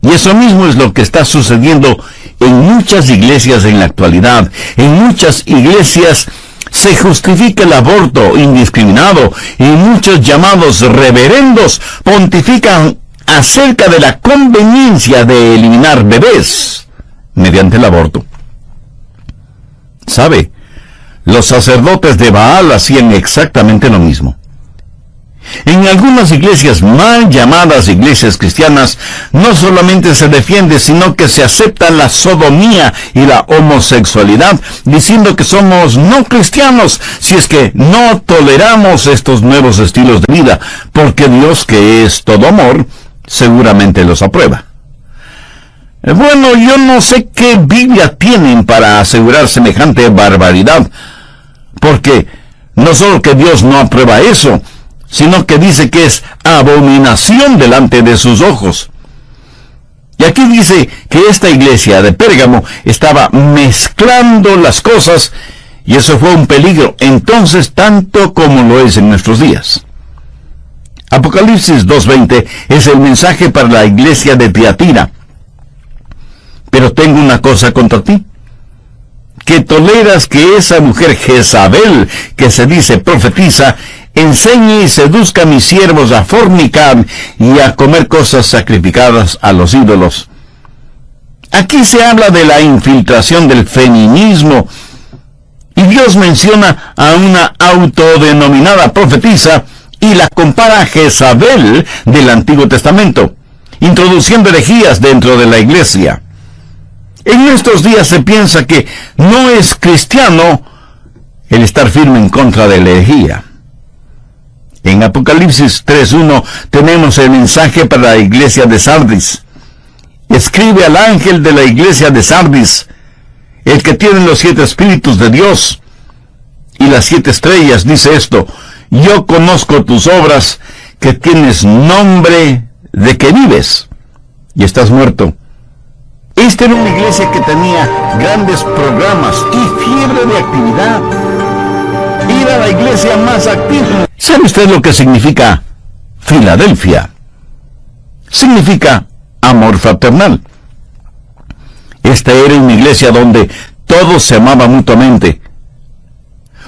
Y eso mismo es lo que está sucediendo en muchas iglesias en la actualidad. En muchas iglesias se justifica el aborto indiscriminado y muchos llamados reverendos pontifican acerca de la conveniencia de eliminar bebés mediante el aborto. ¿Sabe? Los sacerdotes de Baal hacían exactamente lo mismo. En algunas iglesias mal llamadas iglesias cristianas, no solamente se defiende, sino que se acepta la sodomía y la homosexualidad, diciendo que somos no cristianos si es que no toleramos estos nuevos estilos de vida, porque Dios, que es todo amor, seguramente los aprueba. Bueno, yo no sé qué Biblia tienen para asegurar semejante barbaridad, porque no solo que Dios no aprueba eso, sino que dice que es abominación delante de sus ojos. Y aquí dice que esta iglesia de Pérgamo estaba mezclando las cosas, y eso fue un peligro, entonces tanto como lo es en nuestros días. Apocalipsis 2:20 es el mensaje para la iglesia de Tiatira. Pero tengo una cosa contra ti, que toleras que esa mujer Jezabel, que se dice profetiza, enseñe y seduzca a mis siervos a fornicar y a comer cosas sacrificadas a los ídolos. Aquí se habla de la infiltración del feminismo, y Dios menciona a una autodenominada profetisa y la compara a Jezabel del Antiguo Testamento, introduciendo herejías dentro de la iglesia. En estos días se piensa que no es cristiano el estar firme en contra de la herejía. En Apocalipsis 3:1 tenemos el mensaje para la iglesia de Sardis. Escribe al ángel de la iglesia de Sardis, el que tiene los 7 espíritus de Dios y las 7 estrellas, dice esto: yo conozco tus obras, que tienes nombre de que vives y estás muerto. Esta era una iglesia que tenía grandes programas y fiebre de actividad. Era la iglesia más activa. ¿Sabe usted lo que significa Filadelfia? Significa amor fraternal. Esta era una iglesia donde todos se amaban mutuamente.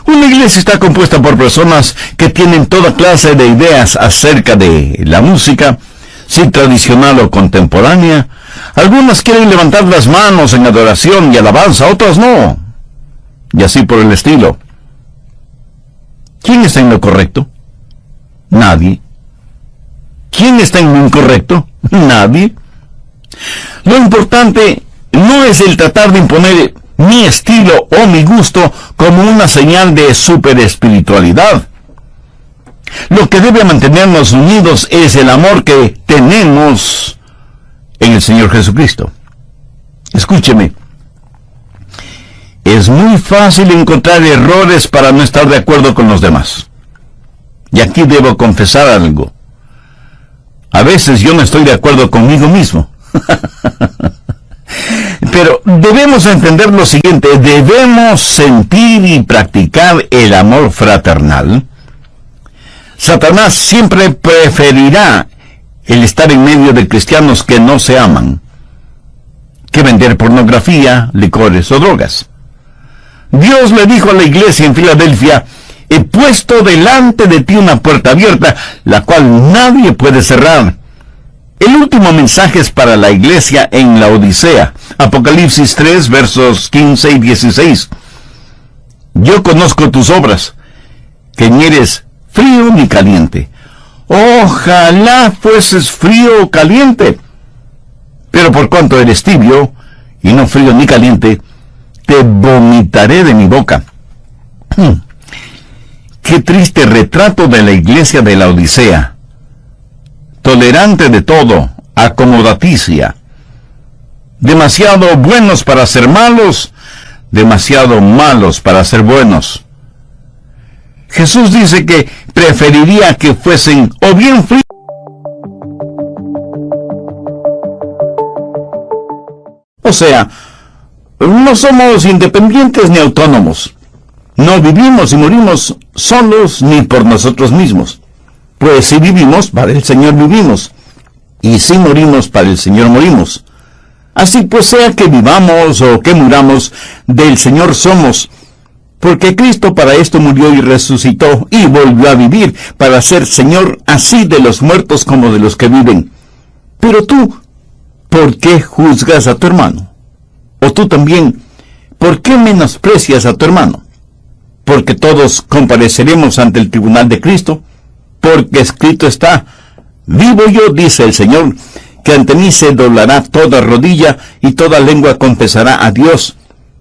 Una iglesia está compuesta por personas que tienen toda clase de ideas acerca de la música, si tradicional o contemporánea. Algunas quieren levantar las manos en adoración y alabanza, otras no. Y así por el estilo. ¿Quién está en lo correcto? Nadie. ¿Quién está en lo incorrecto? Nadie. Lo importante no es el tratar de imponer mi estilo o mi gusto como una señal de superespiritualidad. Lo que debe mantenernos unidos es el amor que tenemos en el Señor Jesucristo. Escúcheme. Es muy fácil encontrar errores para no estar de acuerdo con los demás. Y aquí debo confesar algo. A veces yo no estoy de acuerdo conmigo mismo. Pero debemos entender lo siguiente: debemos sentir y practicar el amor fraternal. Satanás siempre preferirá el estar en medio de cristianos que no se aman, que vender pornografía, licores o drogas. Dios le dijo a la iglesia en Filadelfia: he puesto delante de ti una puerta abierta, la cual nadie puede cerrar. El último mensaje es para la iglesia en la Odisea. Apocalipsis 3, versos 15 y 16. Yo conozco tus obras, que ni eres frío ni caliente. Ojalá fueses frío o caliente. Pero por cuanto eres tibio, y no frío ni caliente, te vomitaré de mi boca. Qué triste retrato de la iglesia de la Odisea. Tolerante de todo, acomodaticia. Demasiado buenos para ser malos, demasiado malos para ser buenos. Jesús dice que preferiría que fuesen o bien fríos, o sea, no somos independientes ni autónomos. No vivimos y morimos solos ni por nosotros mismos. Pues si vivimos, para el Señor vivimos. Y si morimos, para el Señor morimos. Así pues, sea que vivamos o que muramos, del Señor somos. Porque Cristo para esto murió y resucitó y volvió a vivir, para ser Señor así de los muertos como de los que viven. Pero tú, ¿por qué juzgas a tu hermano? O tú también, ¿por qué menosprecias a tu hermano? Porque todos compareceremos ante el tribunal de Cristo, porque escrito está, vivo yo, dice el Señor, que ante mí se doblará toda rodilla y toda lengua confesará a Dios,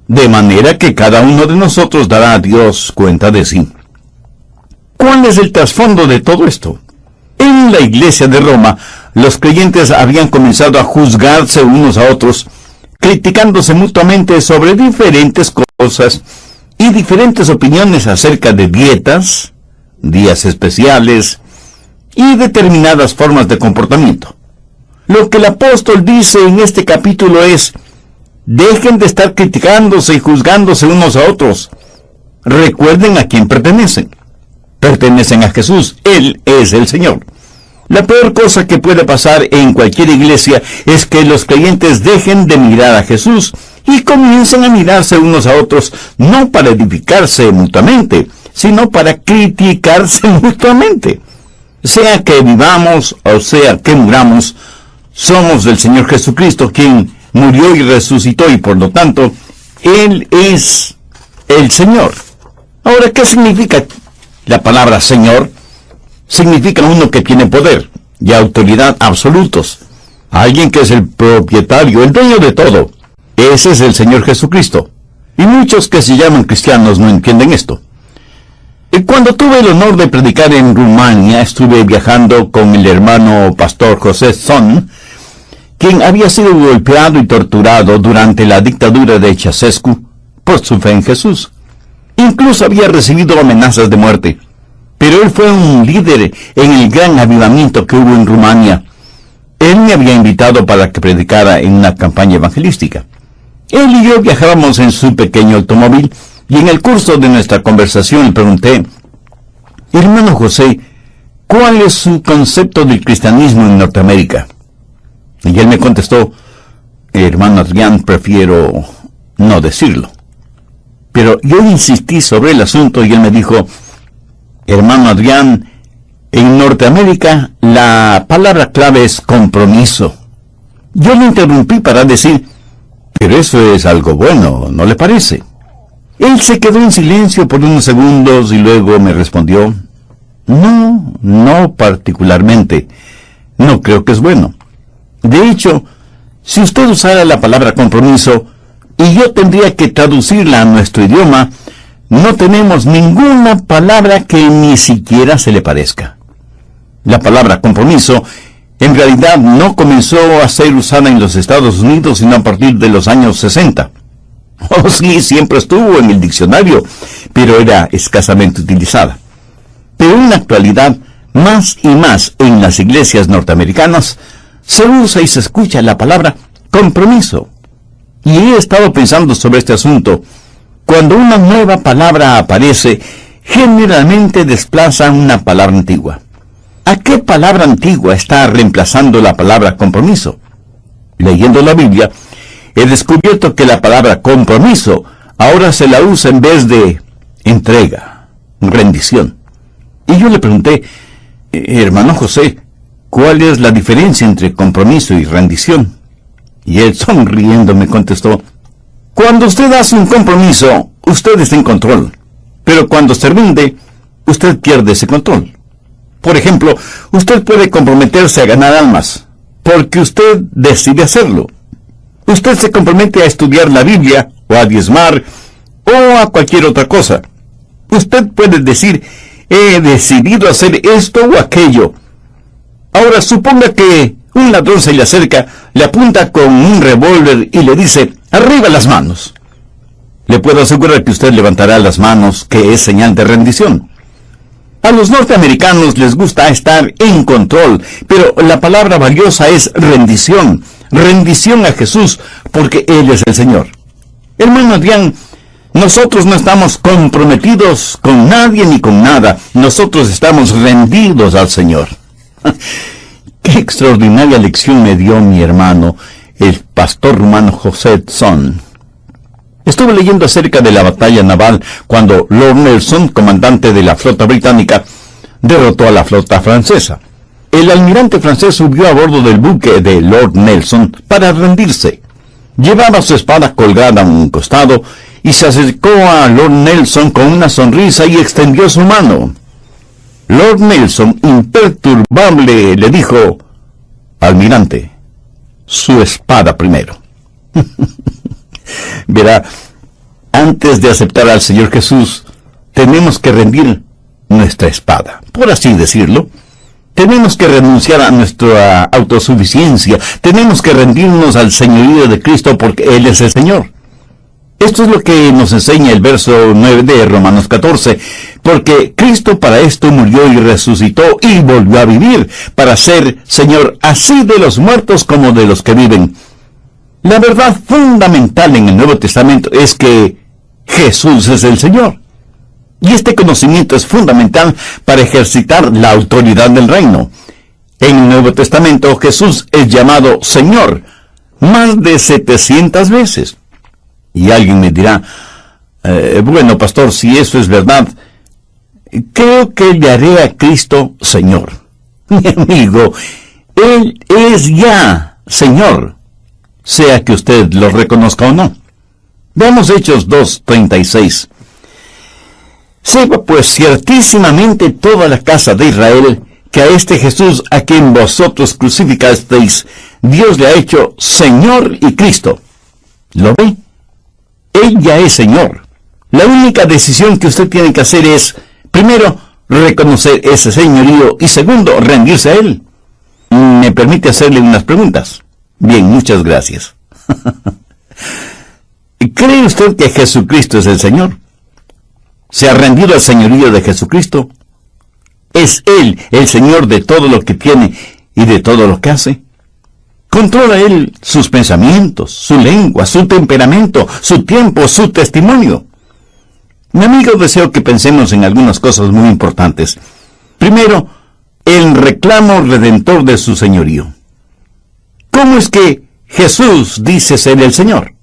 de manera que cada uno de nosotros dará a Dios cuenta de sí. ¿Cuál es el trasfondo de todo esto? En la iglesia de Roma, los creyentes habían comenzado a juzgarse unos a otros, criticándose mutuamente sobre diferentes cosas y diferentes opiniones acerca de dietas, días especiales y determinadas formas de comportamiento. Lo que el apóstol dice en este capítulo es: dejen de estar criticándose y juzgándose unos a otros. Recuerden a quién pertenecen. Pertenecen a Jesús. Él es el Señor. La peor cosa que puede pasar en cualquier iglesia es que los creyentes dejen de mirar a Jesús y comiencen a mirarse unos a otros, no para edificarse mutuamente, sino para criticarse mutuamente. Sea que vivamos o sea que muramos, somos del Señor Jesucristo, quien murió y resucitó, y por lo tanto, Él es el Señor. Ahora, ¿qué significa la palabra Señor? Significa uno que tiene poder y autoridad absolutos. Alguien que es el propietario, el dueño de todo. Ese es el Señor Jesucristo. Y muchos que se llaman cristianos no entienden esto. Cuando tuve el honor de predicar en Rumania, estuve viajando con el hermano pastor José Son, quien había sido golpeado y torturado durante la dictadura de Ceausescu por su fe en Jesús. Incluso había recibido amenazas de muerte. Pero él fue un líder en el gran avivamiento que hubo en Rumania. Él me había invitado para que predicara en una campaña evangelística. Él y yo viajábamos en su pequeño automóvil, y en el curso de nuestra conversación le pregunté: hermano José, ¿cuál es su concepto del cristianismo en Norteamérica? Y él me contestó: hermano Adrián, prefiero no decirlo. Pero yo insistí sobre el asunto y él me dijo: hermano Adrián, en Norteamérica la palabra clave es compromiso. Yo le interrumpí para decir: pero eso es algo bueno, ¿no le parece? Él se quedó en silencio por unos segundos y luego me respondió: no particularmente. No creo que es bueno. De hecho, si usted usara la palabra compromiso y yo tendría que traducirla a nuestro idioma, no tenemos ninguna palabra que ni siquiera se le parezca. La palabra compromiso en realidad no comenzó a ser usada en los Estados Unidos sino a partir de los años 60. Oh, sí, siempre estuvo en el diccionario, pero era escasamente utilizada. Pero en la actualidad, más y más en las iglesias norteamericanas, se usa y se escucha la palabra compromiso. Y he estado pensando sobre este asunto. Cuando una nueva palabra aparece, generalmente desplaza una palabra antigua. ¿A qué palabra antigua está reemplazando la palabra compromiso? Leyendo la Biblia, he descubierto que la palabra compromiso ahora se la usa en vez de entrega, rendición. Y yo le pregunté: hermano José, ¿cuál es la diferencia entre compromiso y rendición? Y él, sonriendo, me contestó: cuando usted hace un compromiso, usted está en control. Pero cuando se rinde, usted pierde ese control. Por ejemplo, usted puede comprometerse a ganar almas, porque usted decide hacerlo. Usted se compromete a estudiar la Biblia o a diezmar, o a cualquier otra cosa. Usted puede decir, he decidido hacer esto o aquello. Ahora suponga que un ladrón se le acerca, le apunta con un revólver y le dice, arriba las manos. Le puedo asegurar que usted levantará las manos, que es señal de rendición. A los norteamericanos les gusta estar en control, pero la palabra valiosa es rendición. Rendición a Jesús, porque Él es el Señor. Hermano Adrián, nosotros no estamos comprometidos con nadie ni con nada. Nosotros estamos rendidos al Señor. Qué extraordinaria lección me dio mi hermano, el pastor rumano José Tson. Estuve leyendo acerca de la batalla naval cuando Lord Nelson, comandante de la flota británica, derrotó a la flota francesa. El almirante francés subió a bordo del buque de Lord Nelson para rendirse. Llevaba su espada colgada a un costado y se acercó a Lord Nelson con una sonrisa y extendió su mano. Lord Nelson, imperturbable, le dijo, almirante, su espada primero. Verá, antes de aceptar al Señor Jesús, tenemos que rendir nuestra espada, por así decirlo. Tenemos que renunciar a nuestra autosuficiencia. Tenemos que rendirnos al señorío de Cristo porque Él es el Señor. Esto es lo que nos enseña el verso 9 de Romanos 14. Porque Cristo para esto murió y resucitó y volvió a vivir, para ser Señor así de los muertos como de los que viven. La verdad fundamental en el Nuevo Testamento es que Jesús es el Señor. Y este conocimiento es fundamental para ejercitar la autoridad del reino. En el Nuevo Testamento Jesús es llamado Señor más de 700 veces. Y alguien me dirá, bueno, pastor, si eso es verdad, creo que le haré a Cristo Señor. Mi amigo, Él es ya Señor, sea que usted lo reconozca o no. Veamos Hechos 2:36. Sepa pues ciertísimamente toda la casa de Israel, que a este Jesús a quien vosotros crucificasteis, Dios le ha hecho Señor y Cristo. ¿Lo ve? Él ya es Señor. La única decisión que usted tiene que hacer es, primero, reconocer ese señorío y segundo, rendirse a Él. ¿Me permite hacerle unas preguntas? Bien, muchas gracias. ¿Cree usted que Jesucristo es el Señor? ¿Se ha rendido al señorío de Jesucristo? ¿Es Él el Señor de todo lo que tiene y de todo lo que hace? ¿Controla Él sus pensamientos, su lengua, su temperamento, su tiempo, su testimonio? Mi amigo, deseo que pensemos en algunas cosas muy importantes. Primero, el reclamo redentor de su señorío. ¿Cómo es que Jesús dice ser el Señor?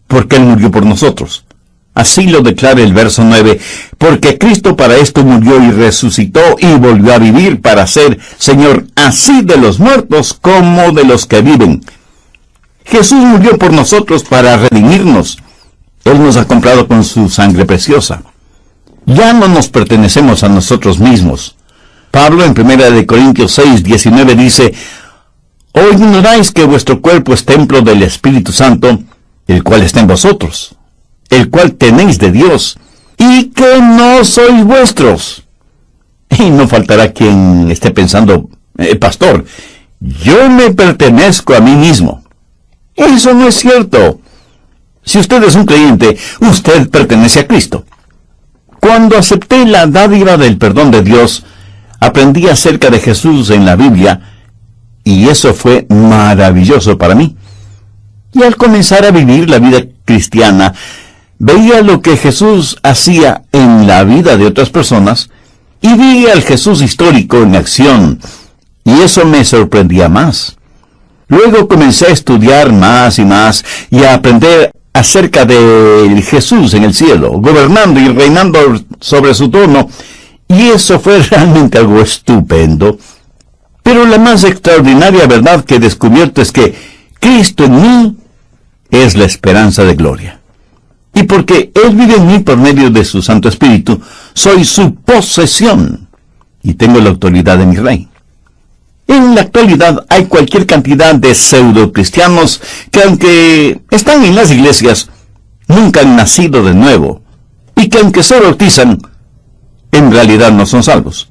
Porque Él murió por nosotros. Así lo declara el verso 9, porque Cristo para esto murió y resucitó y volvió a vivir para ser Señor así de los muertos como de los que viven. Jesús murió por nosotros para redimirnos. Él nos ha comprado con su sangre preciosa. Ya no nos pertenecemos a nosotros mismos. Pablo en 1 Corintios 6:19 dice, ¿o ignoráis que vuestro cuerpo es templo del Espíritu Santo, el cual está en vosotros, el cual tenéis de Dios, y que no sois vuestros? Y no faltará quien esté pensando, pastor, yo me pertenezco a mí mismo. Eso no es cierto. Si usted es un creyente, usted pertenece a Cristo. Cuando acepté la dádiva del perdón de Dios, aprendí acerca de Jesús en la Biblia, y eso fue maravilloso para mí. Y al comenzar a vivir la vida cristiana, veía lo que Jesús hacía en la vida de otras personas, y vi al Jesús histórico en acción, y eso me sorprendía más. Luego comencé a estudiar más y más, y a aprender acerca de Jesús en el cielo, gobernando y reinando sobre su trono, y eso fue realmente algo estupendo. Pero la más extraordinaria verdad que he descubierto es que Cristo en mí es la esperanza de gloria. Y porque Él vive en mí por medio de su Santo Espíritu, soy su posesión, y tengo la autoridad de mi Rey. En la actualidad hay cualquier cantidad de pseudo-cristianos que, aunque están en las iglesias, nunca han nacido de nuevo, y que aunque se bautizan, en realidad no son salvos.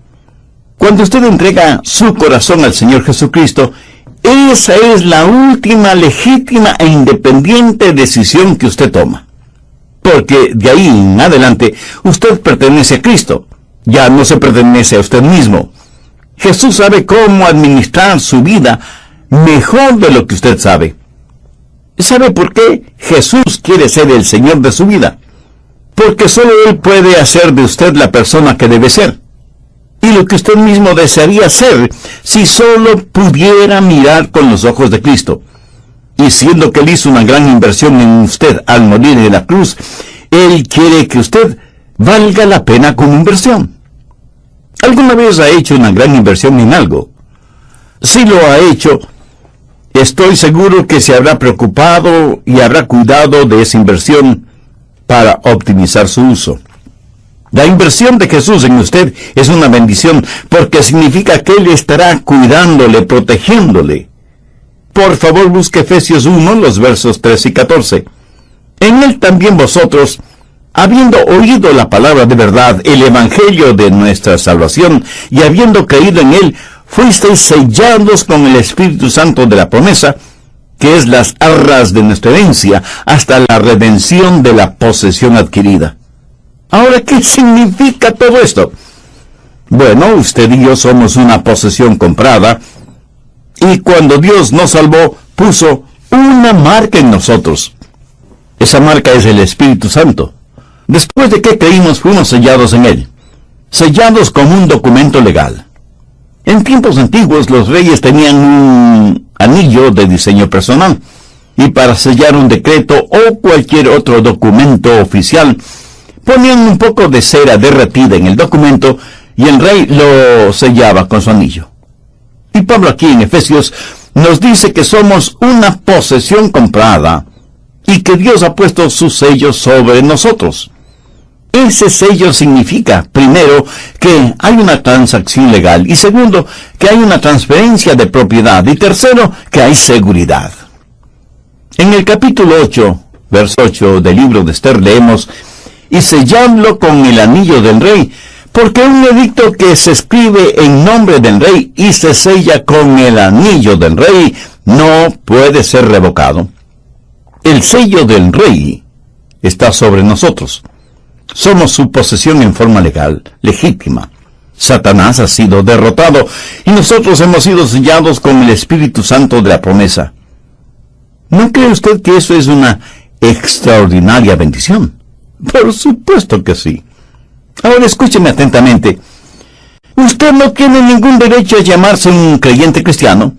Cuando usted entrega su corazón al Señor Jesucristo, esa es la última legítima e independiente decisión que usted toma. Porque de ahí en adelante usted pertenece a Cristo. Ya no se pertenece a usted mismo. Jesús sabe cómo administrar su vida mejor de lo que usted sabe. ¿Sabe por qué Jesús quiere ser el Señor de su vida? Porque solo Él puede hacer de usted la persona que debe ser. Y lo que usted mismo desearía ser si solo pudiera mirar con los ojos de Cristo. Y siendo que Él hizo una gran inversión en usted al morir en la cruz, Él quiere que usted valga la pena como inversión. ¿Alguna vez ha hecho una gran inversión en algo? Si lo ha hecho, estoy seguro que se habrá preocupado y habrá cuidado de esa inversión para optimizar su uso. La inversión de Jesús en usted es una bendición porque significa que Él estará cuidándole, protegiéndole. Por favor, busque Efesios 1, los versos 13 y 14. En Él también vosotros, habiendo oído la palabra de verdad, el evangelio de nuestra salvación, y habiendo creído en Él, fuisteis sellados con el Espíritu Santo de la promesa, que es las arras de nuestra herencia, hasta la redención de la posesión adquirida. Ahora, ¿qué significa todo esto? Bueno, usted y yo somos una posesión comprada, y cuando Dios nos salvó, puso una marca en nosotros. Esa marca es el Espíritu Santo. Después de que creímos, fuimos sellados en Él, sellados como un documento legal. En tiempos antiguos, los reyes tenían un anillo de diseño personal, y para sellar un decreto o cualquier otro documento oficial, ponían un poco de cera derretida en el documento y el rey lo sellaba con su anillo. Y Pablo aquí en Efesios nos dice que somos una posesión comprada y que Dios ha puesto su sello sobre nosotros. Ese sello significa, primero, que hay una transacción legal, y segundo, que hay una transferencia de propiedad, y tercero, que hay seguridad. En el capítulo 8, verso 8 del libro de Esther leemos: y selladlo con el anillo del rey, porque un edicto que se escribe en nombre del rey y se sella con el anillo del rey no puede ser revocado. El sello del rey está sobre nosotros. Somos su posesión en forma legal, legítima. Satanás ha sido derrotado y nosotros hemos sido sellados con el Espíritu Santo de la promesa. ¿No cree usted que eso es una extraordinaria bendición? Por supuesto que sí. Ahora escúcheme atentamente. Usted no tiene ningún derecho a llamarse un creyente cristiano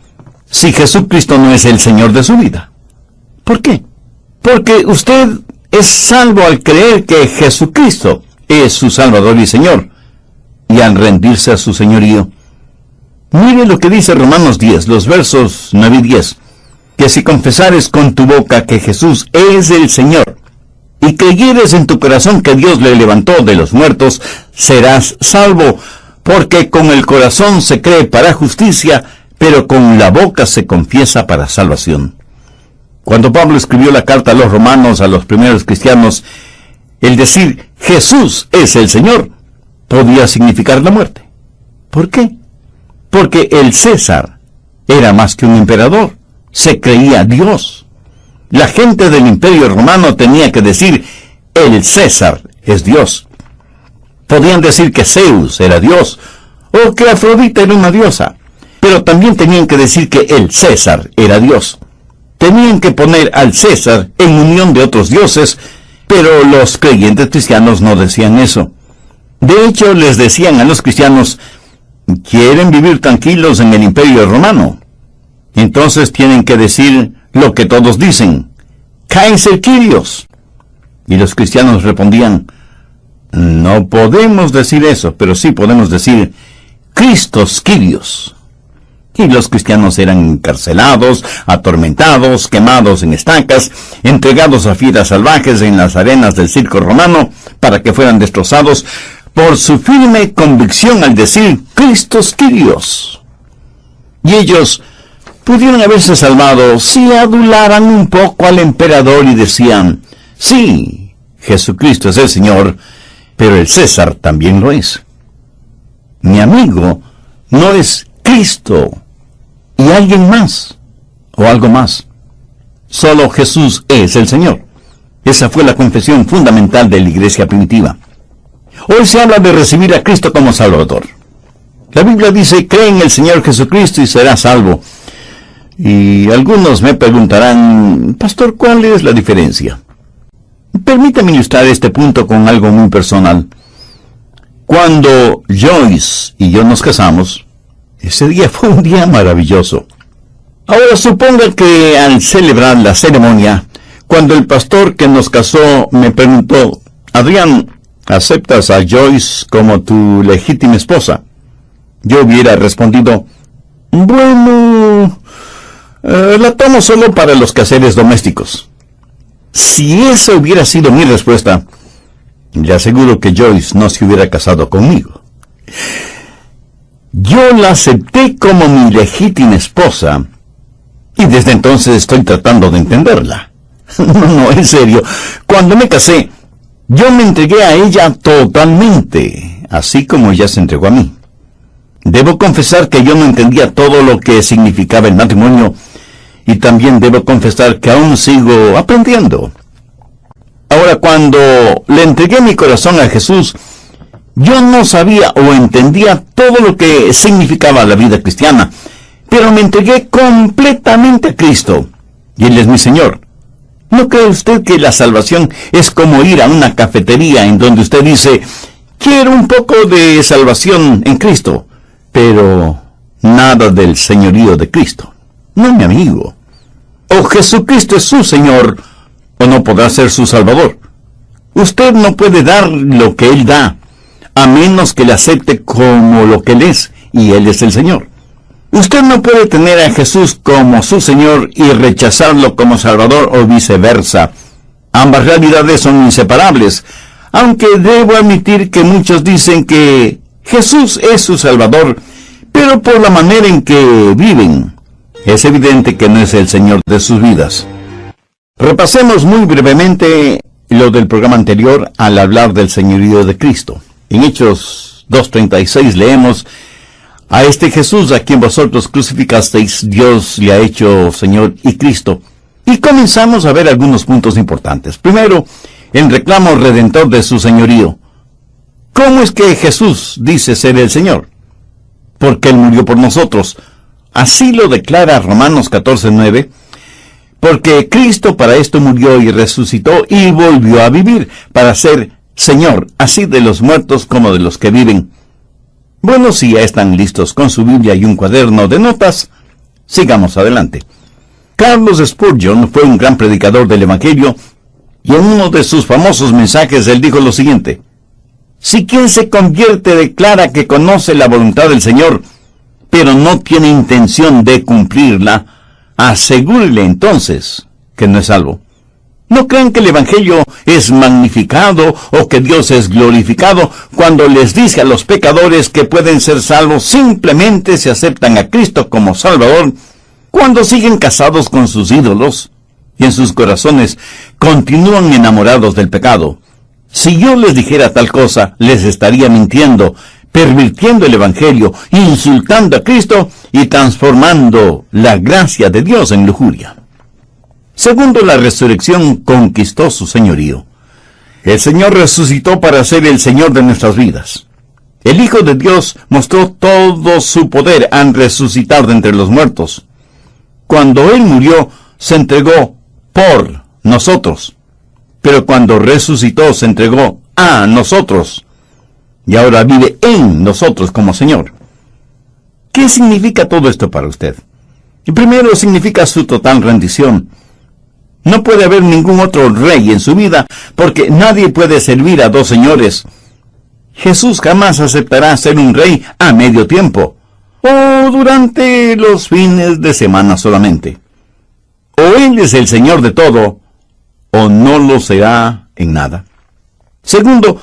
si Jesucristo no es el Señor de su vida. ¿Por qué? Porque usted es salvo al creer que Jesucristo es su Salvador y Señor, y al rendirse a su señorío. Mire lo que dice Romanos 10, los versos 9 y 10, que si confesares con tu boca que Jesús es el Señor, y creyeres en tu corazón que Dios le levantó de los muertos, serás salvo, porque con el corazón se cree para justicia, pero con la boca se confiesa para salvación. Cuando Pablo escribió la carta a los romanos, a los primeros cristianos, el decir Jesús es el Señor podía significar la muerte. ¿Por qué? Porque el César era más que un emperador, se creía Dios. La gente del Imperio Romano tenía que decir el César es Dios. Podían decir que Zeus era Dios, o que Afrodita era una diosa, pero también tenían que decir que el César era Dios. Tenían que poner al César en unión de otros dioses, pero los creyentes cristianos no decían eso. De hecho, les decían a los cristianos, ¿quieren vivir tranquilos en el Imperio Romano? Entonces tienen que decir lo que todos dicen, Kaiser Kyrios. Y los cristianos respondían, no podemos decir eso, pero sí podemos decir Christos Kyrios. Y los cristianos eran encarcelados, atormentados, quemados en estacas, entregados a fieras salvajes en las arenas del circo romano para que fueran destrozados por su firme convicción al decir Christos Kyrios. Y ellos pudieron haberse salvado si adularan un poco al emperador y decían, Sí, Jesucristo es el Señor, pero el César también lo es. Mi amigo no es Cristo y alguien más o algo más. Solo Jesús es el Señor. Esa fue la confesión fundamental de la iglesia primitiva. Hoy se habla de recibir a Cristo como Salvador. La Biblia dice, cree en el Señor Jesucristo y serás salvo. Y algunos me preguntarán, pastor, ¿cuál es la diferencia? Permítame ilustrar este punto con algo muy personal. Cuando Joyce y yo nos casamos, ese día fue un día maravilloso. Ahora suponga que al celebrar la ceremonia, cuando el pastor que nos casó me preguntó, Adrián, ¿aceptas a Joyce como tu legítima esposa? Yo hubiera respondido, bueno, la tomo solo para los quehaceres domésticos. Si esa hubiera sido mi respuesta, le aseguro que Joyce no se hubiera casado conmigo. Yo la acepté como mi legítima esposa, y desde entonces estoy tratando de entenderla. No, en serio, cuando me casé, yo me entregué a ella totalmente, así como ella se entregó a mí. Debo confesar que yo no entendía todo lo que significaba el matrimonio, y también debo confesar que aún sigo aprendiendo. Ahora, cuando le entregué mi corazón a Jesús, yo no sabía o entendía todo lo que significaba la vida cristiana, pero me entregué completamente a Cristo, y Él es mi Señor. ¿No cree usted que la salvación es como ir a una cafetería en donde usted dice, quiero un poco de salvación en Cristo, pero nada del señorío de Cristo? No, mi amigo. O Jesucristo es su Señor, o no podrá ser su Salvador. Usted no puede dar lo que Él da, a menos que le acepte como lo que Él es, y Él es el Señor. Usted no puede tener a Jesús como su Señor y rechazarlo como Salvador o viceversa. Ambas realidades son inseparables, aunque debo admitir que muchos dicen que Jesús es su Salvador, pero por la manera en que viven, es evidente que no es el Señor de sus vidas. Repasemos muy brevemente lo del programa anterior al hablar del señorío de Cristo. En Hechos 2:36 leemos, a este Jesús a quien vosotros crucificasteis, Dios le ha hecho Señor y Cristo. Y comenzamos a ver algunos puntos importantes. Primero, el reclamo redentor de su señorío. ¿Cómo es que Jesús dice ser el Señor? Porque Él murió por nosotros. Así lo declara Romanos 14:9. Porque Cristo para esto murió y resucitó y volvió a vivir, para ser Señor, así de los muertos como de los que viven. Bueno, si ya están listos con su Biblia y un cuaderno de notas, sigamos adelante. Carlos Spurgeon fue un gran predicador del Evangelio, y en uno de sus famosos mensajes él dijo lo siguiente: si quien se convierte declara que conoce la voluntad del Señor, pero no tiene intención de cumplirla, asegúrele entonces que no es salvo. No crean que el Evangelio es magnificado o que Dios es glorificado cuando les dice a los pecadores que pueden ser salvos simplemente si aceptan a Cristo como Salvador, cuando siguen casados con sus ídolos y en sus corazones continúan enamorados del pecado. Si yo les dijera tal cosa, les estaría mintiendo, pervirtiendo el Evangelio, insultando a Cristo y transformando la gracia de Dios en lujuria. Segundo, la resurrección conquistó su señorío. El Señor resucitó para ser el Señor de nuestras vidas. El Hijo de Dios mostró todo su poder al resucitar de entre los muertos. Cuando Él murió, se entregó por nosotros. Pero cuando resucitó, se entregó a nosotros. Y ahora vive en nosotros como Señor. ¿Qué significa todo esto para usted? Y primero, significa su total rendición. No puede haber ningún otro rey en su vida, porque nadie puede servir a dos señores. Jesús jamás aceptará ser un rey a medio tiempo, o durante los fines de semana solamente. O Él es el Señor de todo, o no lo será en nada. Segundo,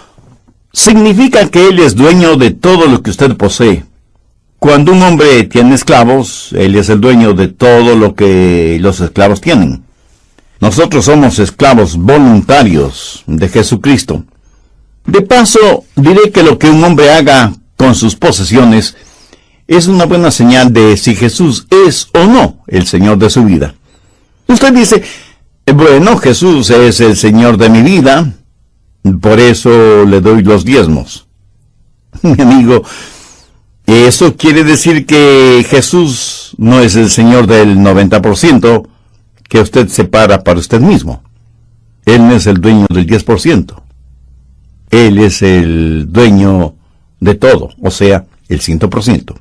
significa que Él es dueño de todo lo que usted posee. Cuando un hombre tiene esclavos, Él es el dueño de todo lo que los esclavos tienen. Nosotros somos esclavos voluntarios de Jesucristo. De paso, diré que lo que un hombre haga con sus posesiones es una buena señal de si Jesús es o no el Señor de su vida. Usted dice, bueno, Jesús es el Señor de mi vida, por eso le doy los diezmos. Mi amigo, eso quiere decir que Jesús no es el Señor del 90% que usted separa para usted mismo. Él no es el dueño del 10%. Él es el dueño de todo, o sea, el 100%.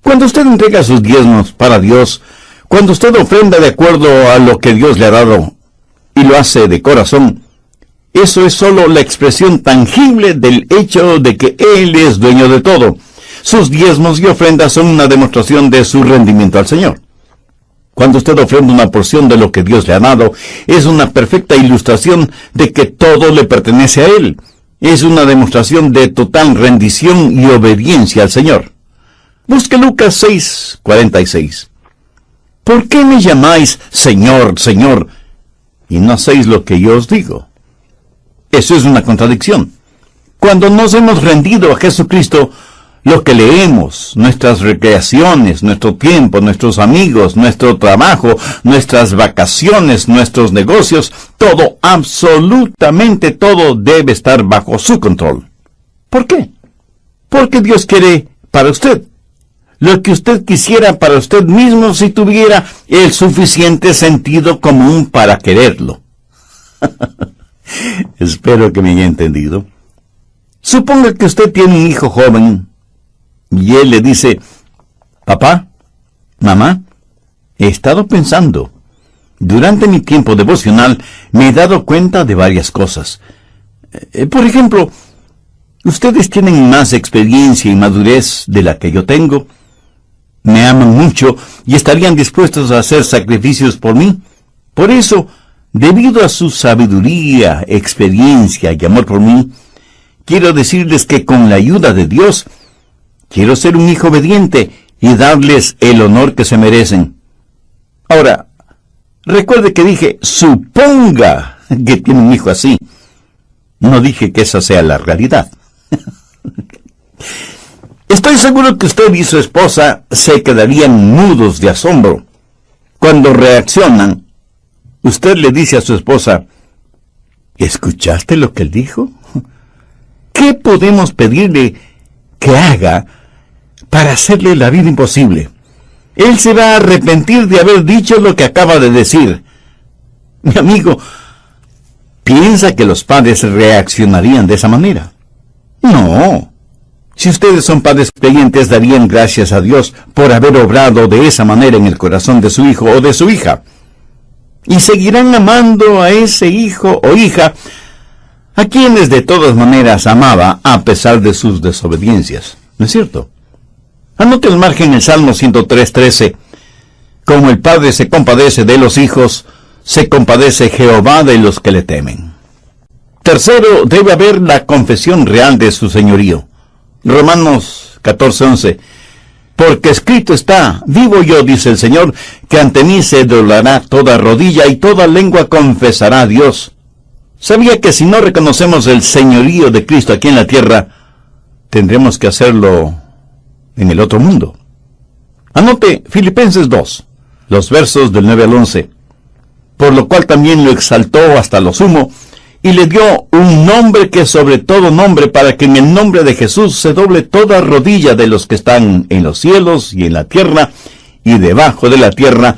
Cuando usted entrega sus diezmos para Dios, cuando usted ofrenda de acuerdo a lo que Dios le ha dado y lo hace de corazón, eso es solo la expresión tangible del hecho de que Él es dueño de todo. Sus diezmos y ofrendas son una demostración de su rendimiento al Señor. Cuando usted ofrenda una porción de lo que Dios le ha dado, es una perfecta ilustración de que todo le pertenece a Él. Es una demostración de total rendición y obediencia al Señor. Busque Lucas 6:46. ¿Por qué me llamáis Señor, Señor, y no hacéis lo que yo os digo? Eso es una contradicción. Cuando nos hemos rendido a Jesucristo, lo que leemos, nuestras recreaciones, nuestro tiempo, nuestros amigos, nuestro trabajo, nuestras vacaciones, nuestros negocios, todo, absolutamente todo debe estar bajo su control. ¿Por qué? Porque Dios quiere para usted lo que usted quisiera para usted mismo si tuviera el suficiente sentido común para quererlo. Espero que me haya entendido. Suponga que usted tiene un hijo joven y él le dice, papá, mamá, he estado pensando. Durante mi tiempo devocional me he dado cuenta de varias cosas. Por ejemplo, ustedes tienen más experiencia y madurez de la que yo tengo. Me aman mucho y estarían dispuestos a hacer sacrificios por mí. Por eso, debido a su sabiduría, experiencia y amor por mí, quiero decirles que con la ayuda de Dios, quiero ser un hijo obediente y darles el honor que se merecen. Ahora, recuerde que dije, suponga que tiene un hijo así. No dije que esa sea la realidad. Estoy seguro que usted y su esposa se quedarían mudos de asombro. Cuando reaccionan, usted le dice a su esposa, ¿escuchaste lo que él dijo? ¿Qué podemos pedirle que haga para hacerle la vida imposible? Él se va a arrepentir de haber dicho lo que acaba de decir. Mi amigo, ¿piensa que los padres reaccionarían de esa manera? No. Si ustedes son padres creyentes, darían gracias a Dios por haber obrado de esa manera en el corazón de su hijo o de su hija. Y seguirán amando a ese hijo o hija a quienes de todas maneras amaba a pesar de sus desobediencias. ¿No es cierto? Anote al margen el Salmo 103:13. Como el Padre se compadece de los hijos, se compadece Jehová de los que le temen. Tercero, debe haber la confesión real de su señorío. Romanos 14:11. Porque escrito está, vivo yo, dice el Señor, que ante mí se doblará toda rodilla y toda lengua confesará a Dios. ¿Sabía que si no reconocemos el señorío de Cristo aquí en la tierra, tendremos que hacerlo en el otro mundo? Anote Filipenses 2, los versos del 9 al 11. Por lo cual también lo exaltó hasta lo sumo, y le dio un nombre que es sobre todo nombre, para que en el nombre de Jesús se doble toda rodilla de los que están en los cielos y en la tierra y debajo de la tierra,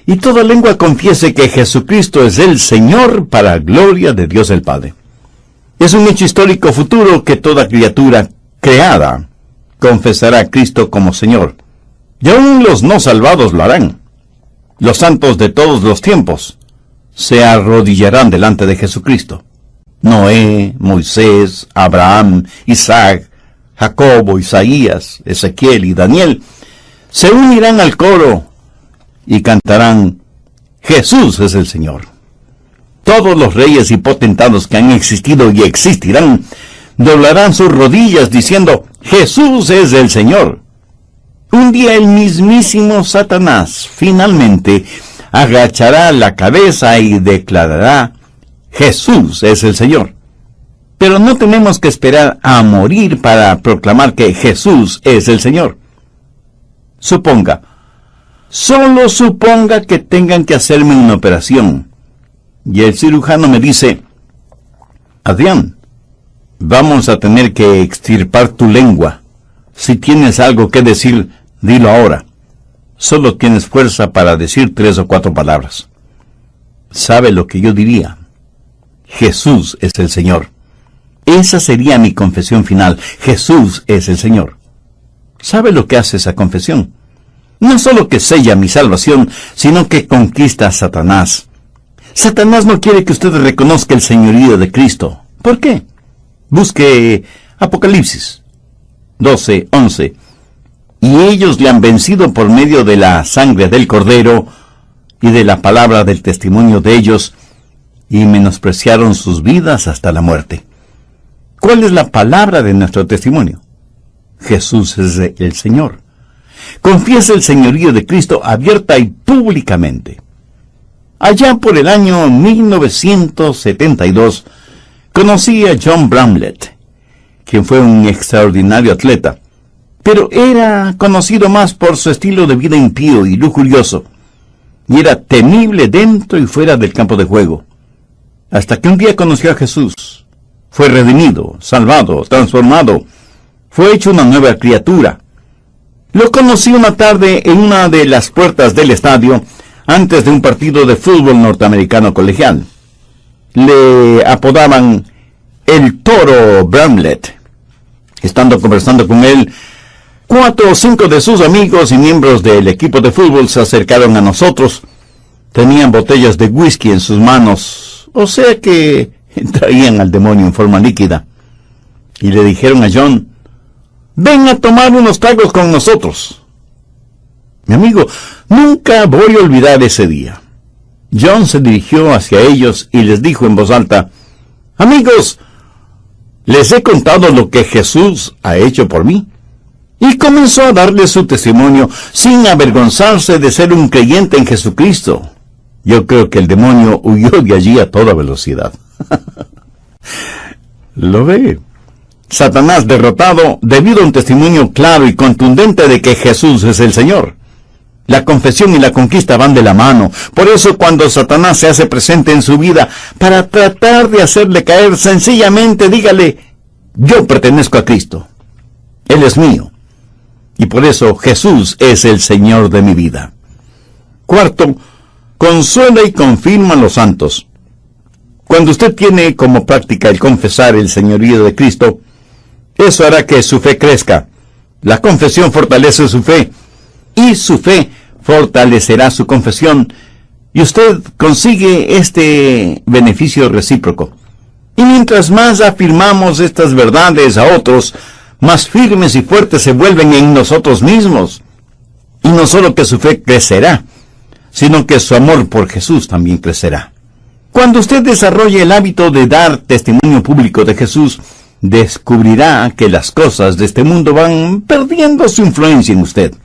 y toda lengua confiese que Jesucristo es el Señor, para gloria de Dios el Padre. Es un hecho histórico futuro que toda criatura creada confesará a Cristo como Señor. Y aún los no salvados lo harán. Los santos de todos los tiempos se arrodillarán delante de Jesucristo. Noé, Moisés, Abraham, Isaac, Jacobo, Isaías, Ezequiel y Daniel se unirán al coro y cantarán, Jesús es el Señor. Todos los reyes y potentados que han existido y existirán doblarán sus rodillas diciendo, Jesús es el Señor. Un día el mismísimo Satanás finalmente agachará la cabeza y declarará: Jesús es el Señor. Pero no tenemos que esperar a morir para proclamar que Jesús es el Señor. Suponga, solo suponga que tengan que hacerme una operación, y el cirujano me dice: Adrián, vamos a tener que extirpar tu lengua. Si tienes algo que decir, dilo ahora. Solo tienes fuerza para decir 3 o 4 palabras. ¿Sabe lo que yo diría? Jesús es el Señor. Esa sería mi confesión final. Jesús es el Señor. ¿Sabe lo que hace esa confesión? No solo que sella mi salvación, sino que conquista a Satanás. Satanás no quiere que usted reconozca el señorío de Cristo. ¿Por qué? Busque Apocalipsis 12:11. Y ellos le han vencido por medio de la sangre del Cordero y de la palabra del testimonio de ellos, y menospreciaron sus vidas hasta la muerte. ¿Cuál es la palabra de nuestro testimonio? Jesús es el Señor. Confiesa el señorío de Cristo abierta y públicamente. Allá por el año 1972, conocí a John Bramlett, quien fue un extraordinario atleta, pero era conocido más por su estilo de vida impío y lujurioso, y era temible dentro y fuera del campo de juego. Hasta que un día conoció a Jesús. Fue redimido, salvado, transformado. Fue hecho una nueva criatura. Lo conocí una tarde en una de las puertas del estadio, antes de un partido de fútbol norteamericano colegial. Le apodaban el Toro Bramlett. Estando conversando con él, 4 o 5 de sus amigos y miembros del equipo de fútbol se acercaron a nosotros. Tenían botellas de whisky en sus manos, o sea que traían al demonio en forma líquida. Y le dijeron a John: ven a tomar unos tragos con nosotros. Mi amigo, nunca voy a olvidar ese día. John se dirigió hacia ellos y les dijo en voz alta: amigos, les he contado lo que Jesús ha hecho por mí. Y comenzó a darles su testimonio sin avergonzarse de ser un creyente en Jesucristo. Yo creo que el demonio huyó de allí a toda velocidad. ¿Lo ve? Satanás derrotado debido a un testimonio claro y contundente de que Jesús es el Señor. La confesión y la conquista van de la mano. Por eso cuando Satanás se hace presente en su vida para tratar de hacerle caer, sencillamente dígale: yo pertenezco a Cristo. Él es mío. Y por eso Jesús es el Señor de mi vida. Cuarto, consuela y confirma a los santos. Cuando usted tiene como práctica el confesar el señorío de Cristo, eso hará que su fe crezca. La confesión fortalece su fe, y su fe fortalecerá su confesión, y usted consigue este beneficio recíproco. Y mientras más afirmamos estas verdades a otros, más firmes y fuertes se vuelven en nosotros mismos. Y no solo que su fe crecerá, sino que su amor por Jesús también crecerá. Cuando usted desarrolle el hábito de dar testimonio público de Jesús, descubrirá que las cosas de este mundo van perdiendo su influencia en usted.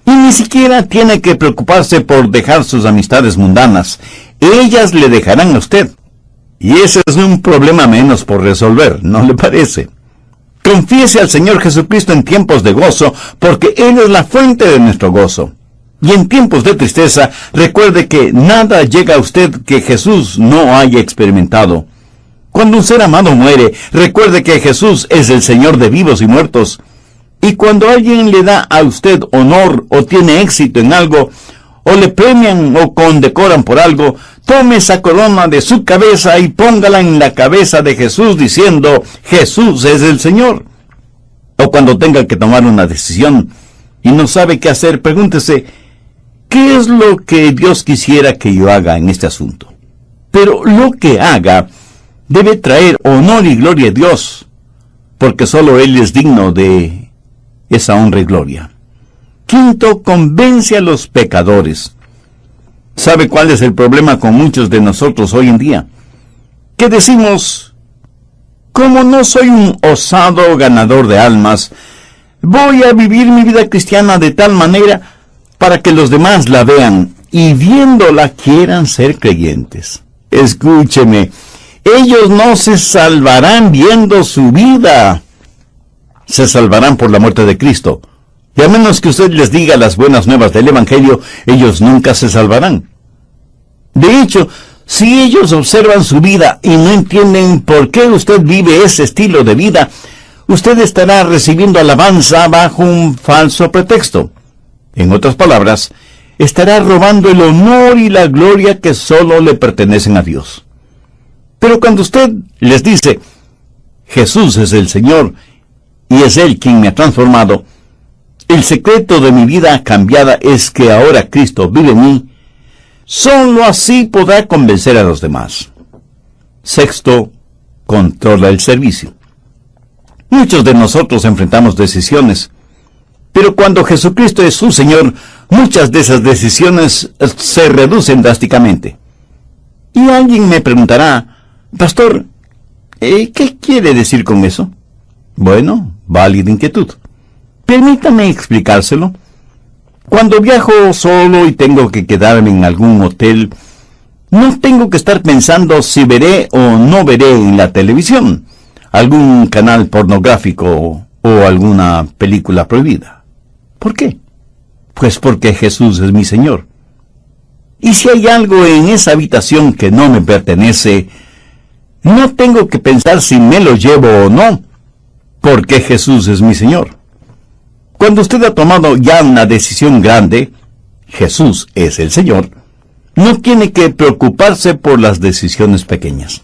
Y ni siquiera tiene que preocuparse por dejar sus amistades mundanas. Ellas le dejarán a usted. Y ese es un problema menos por resolver, ¿no le parece? Confiese al Señor Jesucristo en tiempos de gozo, porque Él es la fuente de nuestro gozo. Y en tiempos de tristeza, recuerde que nada llega a usted que Jesús no haya experimentado. Cuando un ser amado muere, recuerde que Jesús es el Señor de vivos y muertos. Y cuando alguien le da a usted honor o tiene éxito en algo, o le premian o condecoran por algo, tome esa corona de su cabeza y póngala en la cabeza de Jesús diciendo: Jesús es el Señor. O cuando tenga que tomar una decisión y no sabe qué hacer, pregúntese: ¿qué es lo que Dios quisiera que yo haga en este asunto? Pero lo que haga debe traer honor y gloria a Dios, porque solo Él es digno de esa honra y gloria. Quinto, convence a los pecadores. ¿Sabe cuál es el problema con muchos de nosotros hoy en día? Que decimos: como no soy un osado ganador de almas, voy a vivir mi vida cristiana de tal manera para que los demás la vean, y viéndola quieran ser creyentes. Escúcheme, ellos no se salvarán viendo su vida. Se salvarán por la muerte de Cristo. Y a menos que usted les diga las buenas nuevas del Evangelio, ellos nunca se salvarán. De hecho, si ellos observan su vida y no entienden por qué usted vive ese estilo de vida, usted estará recibiendo alabanza bajo un falso pretexto. En otras palabras, estará robando el honor y la gloria que solo le pertenecen a Dios. Pero cuando usted les dice, Jesús es el Señor y es Él quien me ha transformado, el secreto de mi vida cambiada es que ahora Cristo vive en mí, solo así podrá convencer a los demás. Sexto, controla el servicio. Muchos de nosotros enfrentamos decisiones, pero cuando Jesucristo es su Señor, muchas de esas decisiones se reducen drásticamente. Y alguien me preguntará, Pastor, ¿qué quiere decir con eso? Bueno, válida inquietud. Permítame explicárselo. Cuando viajo solo y tengo que quedarme en algún hotel, no tengo que estar pensando si veré o no veré en la televisión algún canal pornográfico o alguna película prohibida. ¿Por qué? Pues porque Jesús es mi Señor. Y si hay algo en esa habitación que no me pertenece, no tengo que pensar si me lo llevo o no, porque Jesús es mi Señor. Cuando usted ha tomado ya una decisión grande, Jesús es el Señor, no tiene que preocuparse por las decisiones pequeñas.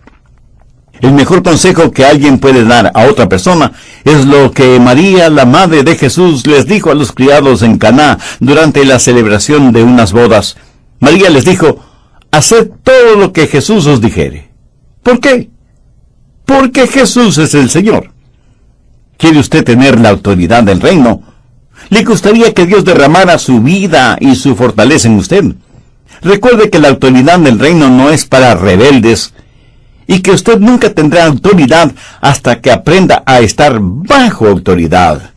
El mejor consejo que alguien puede dar a otra persona es lo que María, la madre de Jesús, les dijo a los criados en Caná durante la celebración de unas bodas. María les dijo, haced todo lo que Jesús os dijere. ¿Por qué? Porque Jesús es el Señor. ¿Quiere usted tener la autoridad del reino? ¿Le gustaría que Dios derramara su vida y su fortaleza en usted? Recuerde que la autoridad del reino no es para rebeldes, y que usted nunca tendrá autoridad hasta que aprenda a estar bajo autoridad.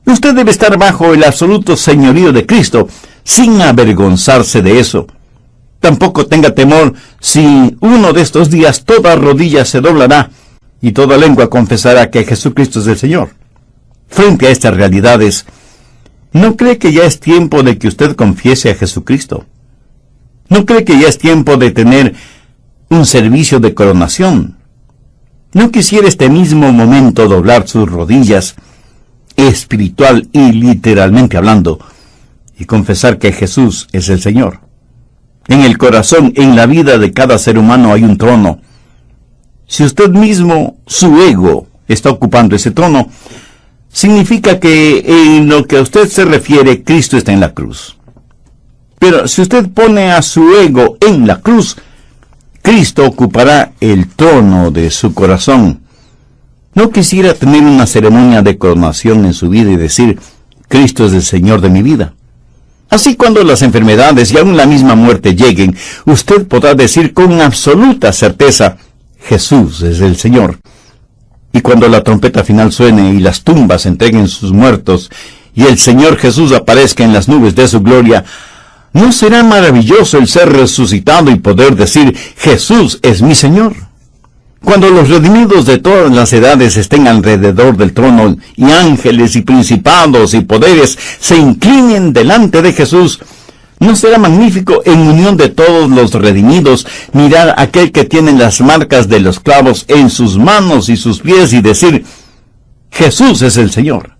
Usted debe estar bajo el absoluto señorío de Cristo, sin avergonzarse de eso. Tampoco tenga temor si uno de estos días toda rodilla se doblará y toda lengua confesará que Jesucristo es el Señor. Frente a estas realidades, ¿no cree que ya es tiempo de que usted confiese a Jesucristo? ¿No cree que ya es tiempo de tener un servicio de coronación? ¿No quisiera este mismo momento doblar sus rodillas, espiritual y literalmente hablando, y confesar que Jesús es el Señor? En el corazón, en la vida de cada ser humano hay un trono. Si usted mismo, su ego, está ocupando ese trono, significa que en lo que a usted se refiere, Cristo está en la cruz. Pero si usted pone a su ego en la cruz, Cristo ocupará el trono de su corazón. ¿No quisiera tener una ceremonia de coronación en su vida y decir, Cristo es el Señor de mi vida? Así cuando las enfermedades y aún la misma muerte lleguen, usted podrá decir con absoluta certeza, Jesús es el Señor. Y cuando la trompeta final suene y las tumbas entreguen sus muertos, y el Señor Jesús aparezca en las nubes de su gloria, ¿no será maravilloso el ser resucitado y poder decir, Jesús es mi Señor? Cuando los redimidos de todas las edades estén alrededor del trono, y ángeles y principados y poderes se inclinen delante de Jesús, ¿no será magnífico en unión de todos los redimidos mirar a aquel que tiene las marcas de los clavos en sus manos y sus pies y decir, Jesús es el Señor?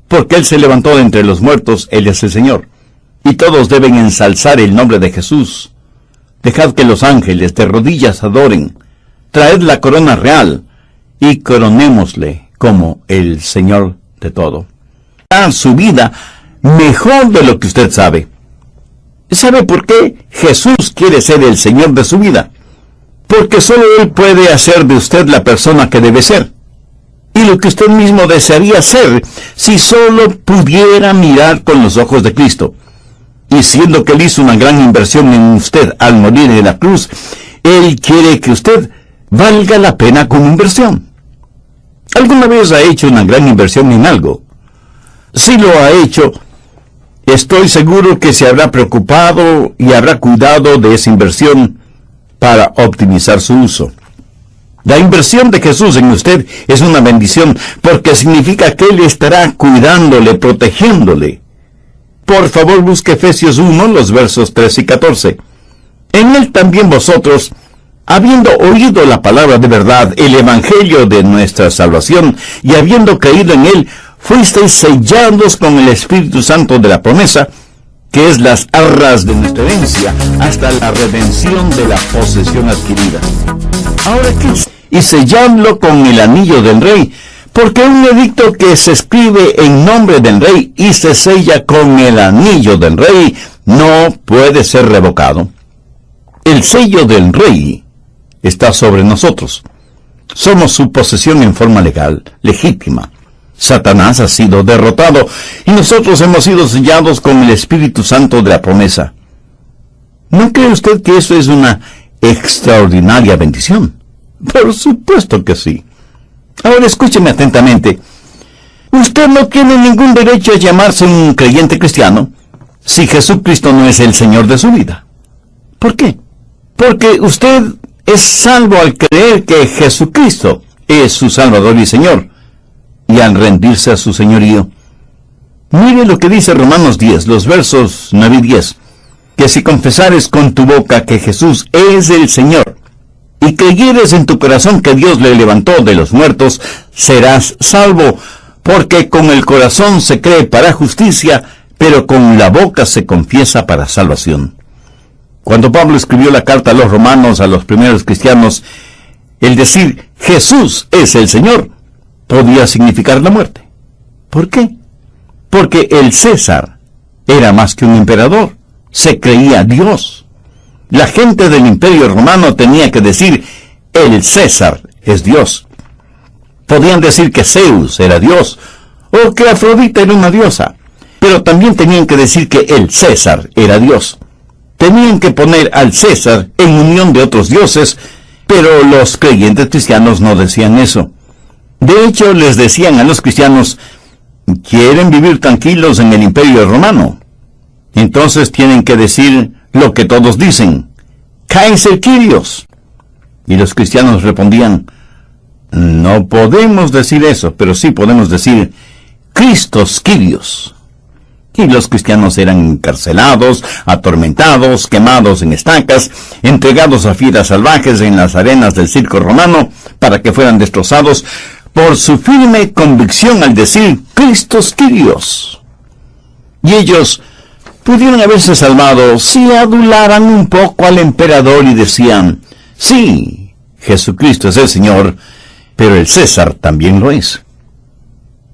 Porque Él se levantó de entre los muertos, Él es el Señor. Y todos deben ensalzar el nombre de Jesús. Dejad que los ángeles de rodillas adoren. Traed la corona real y coronémosle como el Señor de todo. Haga su vida mejor de lo que usted sabe. ¿Sabe por qué Jesús quiere ser el Señor de su vida? Porque solo Él puede hacer de usted la persona que debe ser. Y lo que usted mismo desearía ser si solo pudiera mirar con los ojos de Cristo. Y siendo que Él hizo una gran inversión en usted al morir en la cruz, Él quiere que usted valga la pena como inversión. ¿Alguna vez ha hecho una gran inversión en algo? Si lo ha hecho, Estoy seguro que se habrá preocupado y habrá cuidado de esa inversión para optimizar su uso. La inversión de Jesús en usted es una bendición porque significa que Él estará cuidándole, protegiéndole. Por favor, busque Efesios 1, los versos 13 y 14. En Él también vosotros, habiendo oído la palabra de verdad, el evangelio de nuestra salvación, y habiendo creído en Él, fuisteis sellados con el Espíritu Santo de la promesa, que es las arras de nuestra herencia, hasta la redención de la posesión adquirida. Ahora, ¿qué es? Y sellarlo con el anillo del rey, porque un edicto que se escribe en nombre del rey y se sella con el anillo del rey no puede ser revocado. El sello del rey está sobre nosotros. Somos su posesión en forma legal, legítima. Satanás ha sido derrotado y nosotros hemos sido sellados con el Espíritu Santo de la promesa. ¿No cree usted que eso es una extraordinaria bendición? Por supuesto que sí. Ahora escúcheme atentamente. Usted no tiene ningún derecho a llamarse un creyente cristiano si Jesucristo no es el Señor de su vida. ¿Por qué? Porque usted es salvo al creer que Jesucristo es su Salvador y Señor, y al rendirse a su señorío. Mire lo que dice Romanos 10, los versos 9 y 10, que si confesares con tu boca que Jesús es el Señor, y creyeres en tu corazón que Dios le levantó de los muertos, serás salvo, porque con el corazón se cree para justicia, pero con la boca se confiesa para salvación. Cuando Pablo escribió la carta a los romanos, a los primeros cristianos, el decir Jesús es el Señor podía significar la muerte. ¿Por qué? Porque el César era más que un emperador, se creía Dios. La gente del Imperio Romano tenía que decir, el César es Dios. Podían decir que Zeus era Dios, o que Afrodita era una diosa, pero también tenían que decir que el César era Dios. Tenían que poner al César en unión de otros dioses, pero los creyentes cristianos no decían eso. De hecho, les decían a los cristianos, ¿quieren vivir tranquilos en el Imperio Romano? Entonces tienen que decir lo que todos dicen, Kaiser Kyrios. Y los cristianos respondían, no podemos decir eso, pero sí podemos decir Christos Kyrios. Y los cristianos eran encarcelados, atormentados, quemados en estacas, entregados a fieras salvajes en las arenas del circo romano para que fueran destrozados por su firme convicción al decir Christos Kyrios. Y ellos pudieron haberse salvado si adularan un poco al emperador y decían, sí, Jesucristo es el Señor, pero el César también lo es.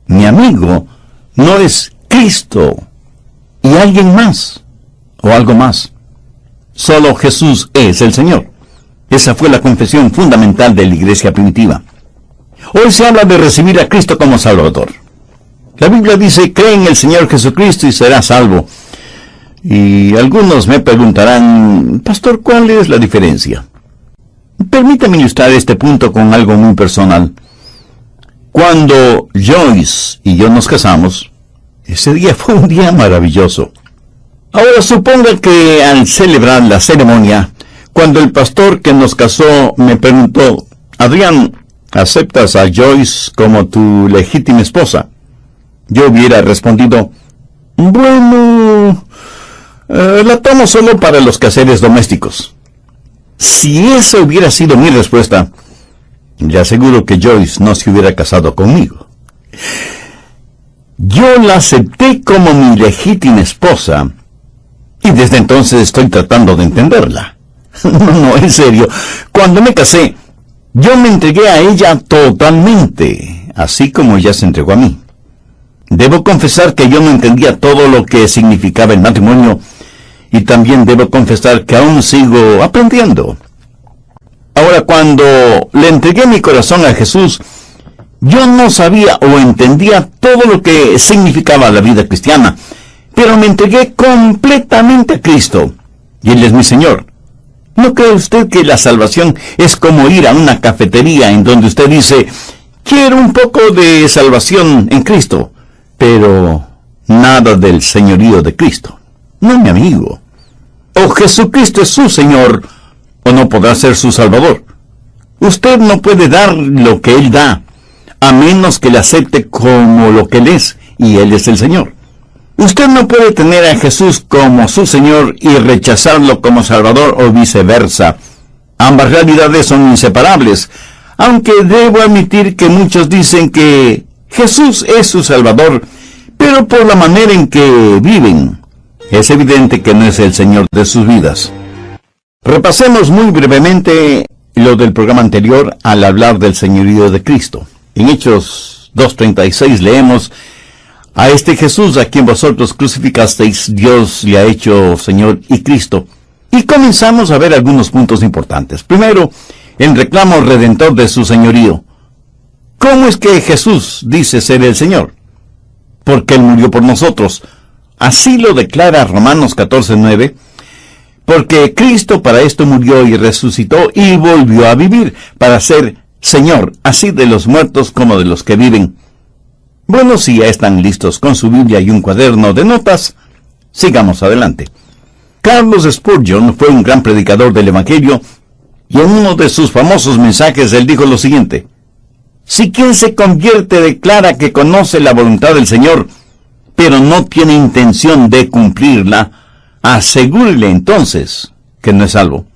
Mi amigo no es Cristo y alguien más, o algo más. Solo Jesús es el Señor. Esa fue la confesión fundamental de la iglesia primitiva. Hoy se habla de recibir a Cristo como Salvador. La Biblia dice, cree en el Señor Jesucristo y serás salvo. Y algunos me preguntarán, Pastor, ¿cuál es la diferencia? Permítame ilustrar este punto con algo muy personal. Cuando Joyce y yo nos casamos, ese día fue un día maravilloso. Ahora suponga que al celebrar la ceremonia, cuando el pastor que nos casó me preguntó, Adrián, ¿aceptas a Joyce como tu legítima esposa? Yo hubiera respondido, bueno, la tomo solo para los quehaceres domésticos. Si esa hubiera sido mi respuesta, le aseguro que Joyce no se hubiera casado conmigo. Yo la acepté como mi legítima esposa, y desde entonces estoy tratando de entenderla. No, en serio, cuando me casé, yo me entregué a ella totalmente, así como ella se entregó a mí. Debo confesar que yo no entendía todo lo que significaba el matrimonio, y también debo confesar que aún sigo aprendiendo. Ahora, cuando le entregué mi corazón a Jesús, yo no sabía o entendía todo lo que significaba la vida cristiana, pero me entregué completamente a Cristo, y Él es mi Señor. ¿No cree usted que la salvación es como ir a una cafetería en donde usted dice, quiero un poco de salvación en Cristo, pero nada del señorío de Cristo. No, mi amigo. O Jesucristo es su Señor, o no podrá ser su Salvador. Usted no puede dar lo que Él da, a menos que le acepte como lo que Él es, y Él es el Señor. Usted no puede tener a Jesús como su Señor y rechazarlo como Salvador o viceversa. Ambas realidades son inseparables, aunque debo admitir que muchos dicen que Jesús es su Salvador, pero por la manera en que viven, es evidente que no es el Señor de sus vidas. Repasemos muy brevemente lo del programa anterior al hablar del señorío de Cristo. En Hechos 2:36 leemos: a este Jesús a quien vosotros crucificasteis, Dios le ha hecho Señor y Cristo. Y comenzamos a ver algunos puntos importantes. Primero, el reclamo redentor de su señorío. ¿Cómo es que Jesús dice ser el Señor? Porque Él murió por nosotros. Así lo declara Romanos 14:9. Porque Cristo para esto murió y resucitó y volvió a vivir, para ser Señor, así de los muertos como de los que viven. Bueno, si ya están listos con su Biblia y un cuaderno de notas, sigamos adelante. Carlos Spurgeon fue un gran predicador del Evangelio, y en uno de sus famosos mensajes él dijo lo siguiente: si quien se convierte declara que conoce la voluntad del Señor, pero no tiene intención de cumplirla, asegúrele entonces que no es salvo.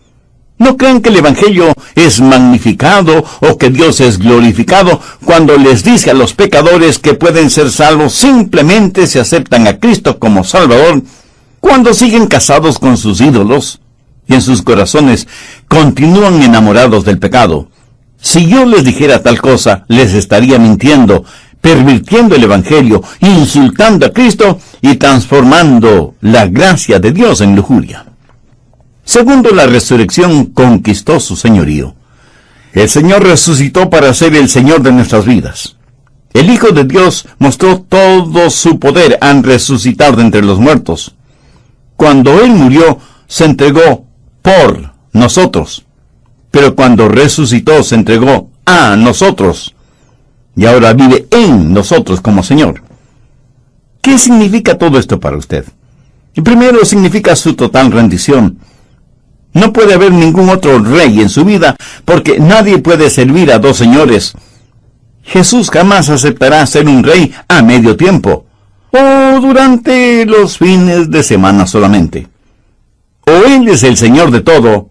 No crean que el Evangelio es magnificado o que Dios es glorificado cuando les dice a los pecadores que pueden ser salvos simplemente si aceptan a Cristo como Salvador, cuando siguen casados con sus ídolos y en sus corazones continúan enamorados del pecado. Si yo les dijera tal cosa, les estaría mintiendo, pervirtiendo el Evangelio, insultando a Cristo y transformando la gracia de Dios en lujuria. Segundo, la resurrección conquistó su señorío. El Señor resucitó para ser el Señor de nuestras vidas. El Hijo de Dios mostró todo su poder al resucitar de entre los muertos. Cuando Él murió, se entregó por nosotros. Pero cuando resucitó, se entregó a nosotros. Y ahora vive en nosotros como Señor. ¿Qué significa todo esto para usted? Y primero, significa su total rendición. No puede haber ningún otro rey en su vida, porque nadie puede servir a dos señores. Jesús jamás aceptará ser un rey a medio tiempo, o durante los fines de semana solamente. O Él es el Señor de todo,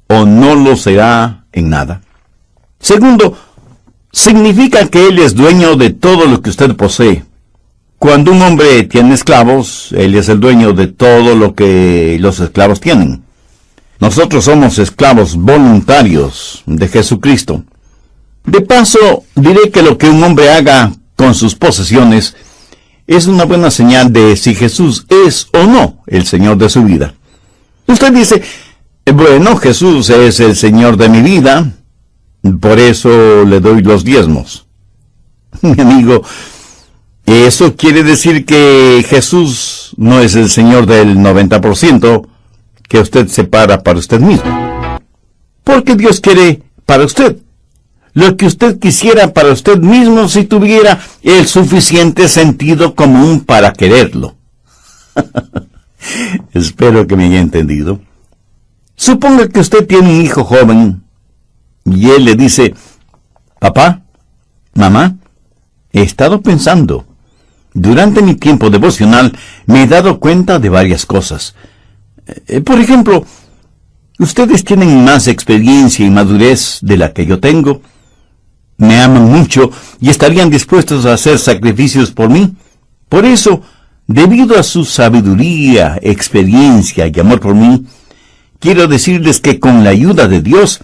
o no lo será en nada. Segundo, significa que Él es dueño de todo lo que usted posee. Cuando un hombre tiene esclavos, Él es el dueño de todo lo que los esclavos tienen. Nosotros somos esclavos voluntarios de Jesucristo. De paso, diré que lo que un hombre haga con sus posesiones es una buena señal de si Jesús es o no el Señor de su vida. Usted dice: bueno, Jesús es el Señor de mi vida, por eso le doy los diezmos. Mi amigo, eso quiere decir que Jesús no es el Señor del 90%, que usted separa para usted mismo. Porque Dios quiere para usted lo que usted quisiera para usted mismo si tuviera el suficiente sentido común para quererlo. Espero que me haya entendido. Suponga que usted tiene un hijo joven y él le dice: papá, mamá, he estado pensando. Durante mi tiempo devocional me he dado cuenta de varias cosas. Por ejemplo, ustedes tienen más experiencia y madurez de la que yo tengo. Me aman mucho y estarían dispuestos a hacer sacrificios por mí. Por eso, debido a su sabiduría, experiencia y amor por mí, quiero decirles que con la ayuda de Dios,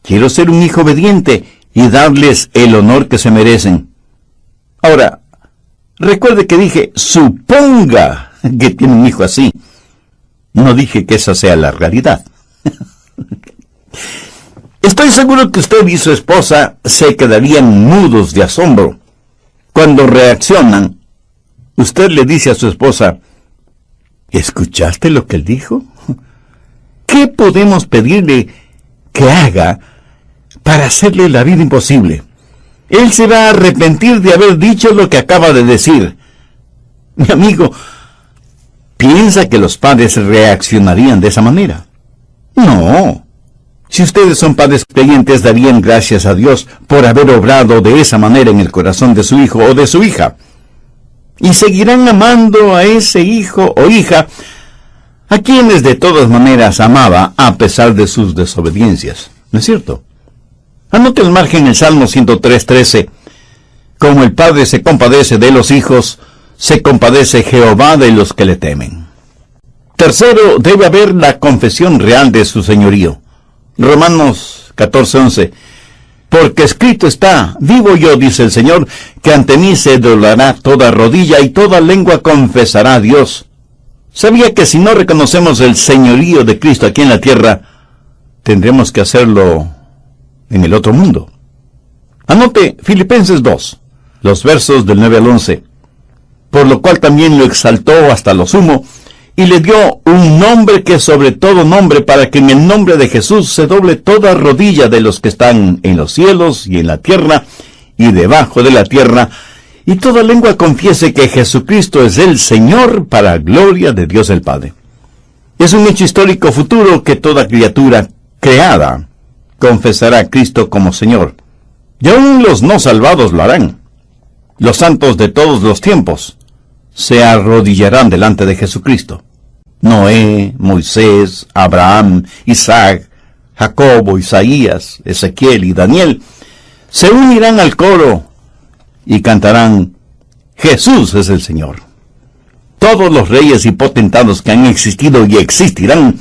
quiero ser un hijo obediente y darles el honor que se merecen. Ahora, recuerde que dije: suponga que tiene un hijo así. No dije que esa sea la realidad. Estoy seguro que usted y su esposa se quedarían mudos de asombro. Cuando reaccionan, usted le dice a su esposa: ¿escuchaste lo que él dijo? ¿Qué podemos pedirle que haga para hacerle la vida imposible? Él se va a arrepentir de haber dicho lo que acaba de decir. Mi amigo, ¿piensa que los padres reaccionarían de esa manera? No. Si ustedes son padres creyentes, darían gracias a Dios por haber obrado de esa manera en el corazón de su hijo o de su hija. Y seguirán amando a ese hijo o hija a quienes de todas maneras amaba a pesar de sus desobediencias. ¿No es cierto? Anote al margen el Salmo 103:13. Como el Padre se compadece de los hijos, se compadece Jehová de los que le temen. Tercero, debe haber la confesión real de su señorío. Romanos 14:11. Porque escrito está, vivo yo, dice el Señor, que ante mí se doblará toda rodilla y toda lengua confesará a Dios. ¿Sabía que si no reconocemos el señorío de Cristo aquí en la tierra, tendremos que hacerlo en el otro mundo? Anote Filipenses 2, los versos del 9 al 11. Por lo cual también lo exaltó hasta lo sumo, y le dio un nombre que es sobre todo nombre, para que en el nombre de Jesús se doble toda rodilla de los que están en los cielos y en la tierra y debajo de la tierra, y toda lengua confiese que Jesucristo es el Señor, para gloria de Dios el Padre. Es un hecho histórico futuro que toda criatura creada confesará a Cristo como Señor. Y aún los no salvados lo harán. Los santos de todos los tiempos se arrodillarán delante de Jesucristo. Noé, Moisés, Abraham, Isaac, Jacobo, Isaías, Ezequiel y Daniel se unirán al coro y cantarán: Jesús es el Señor. Todos los reyes y potentados que han existido y existirán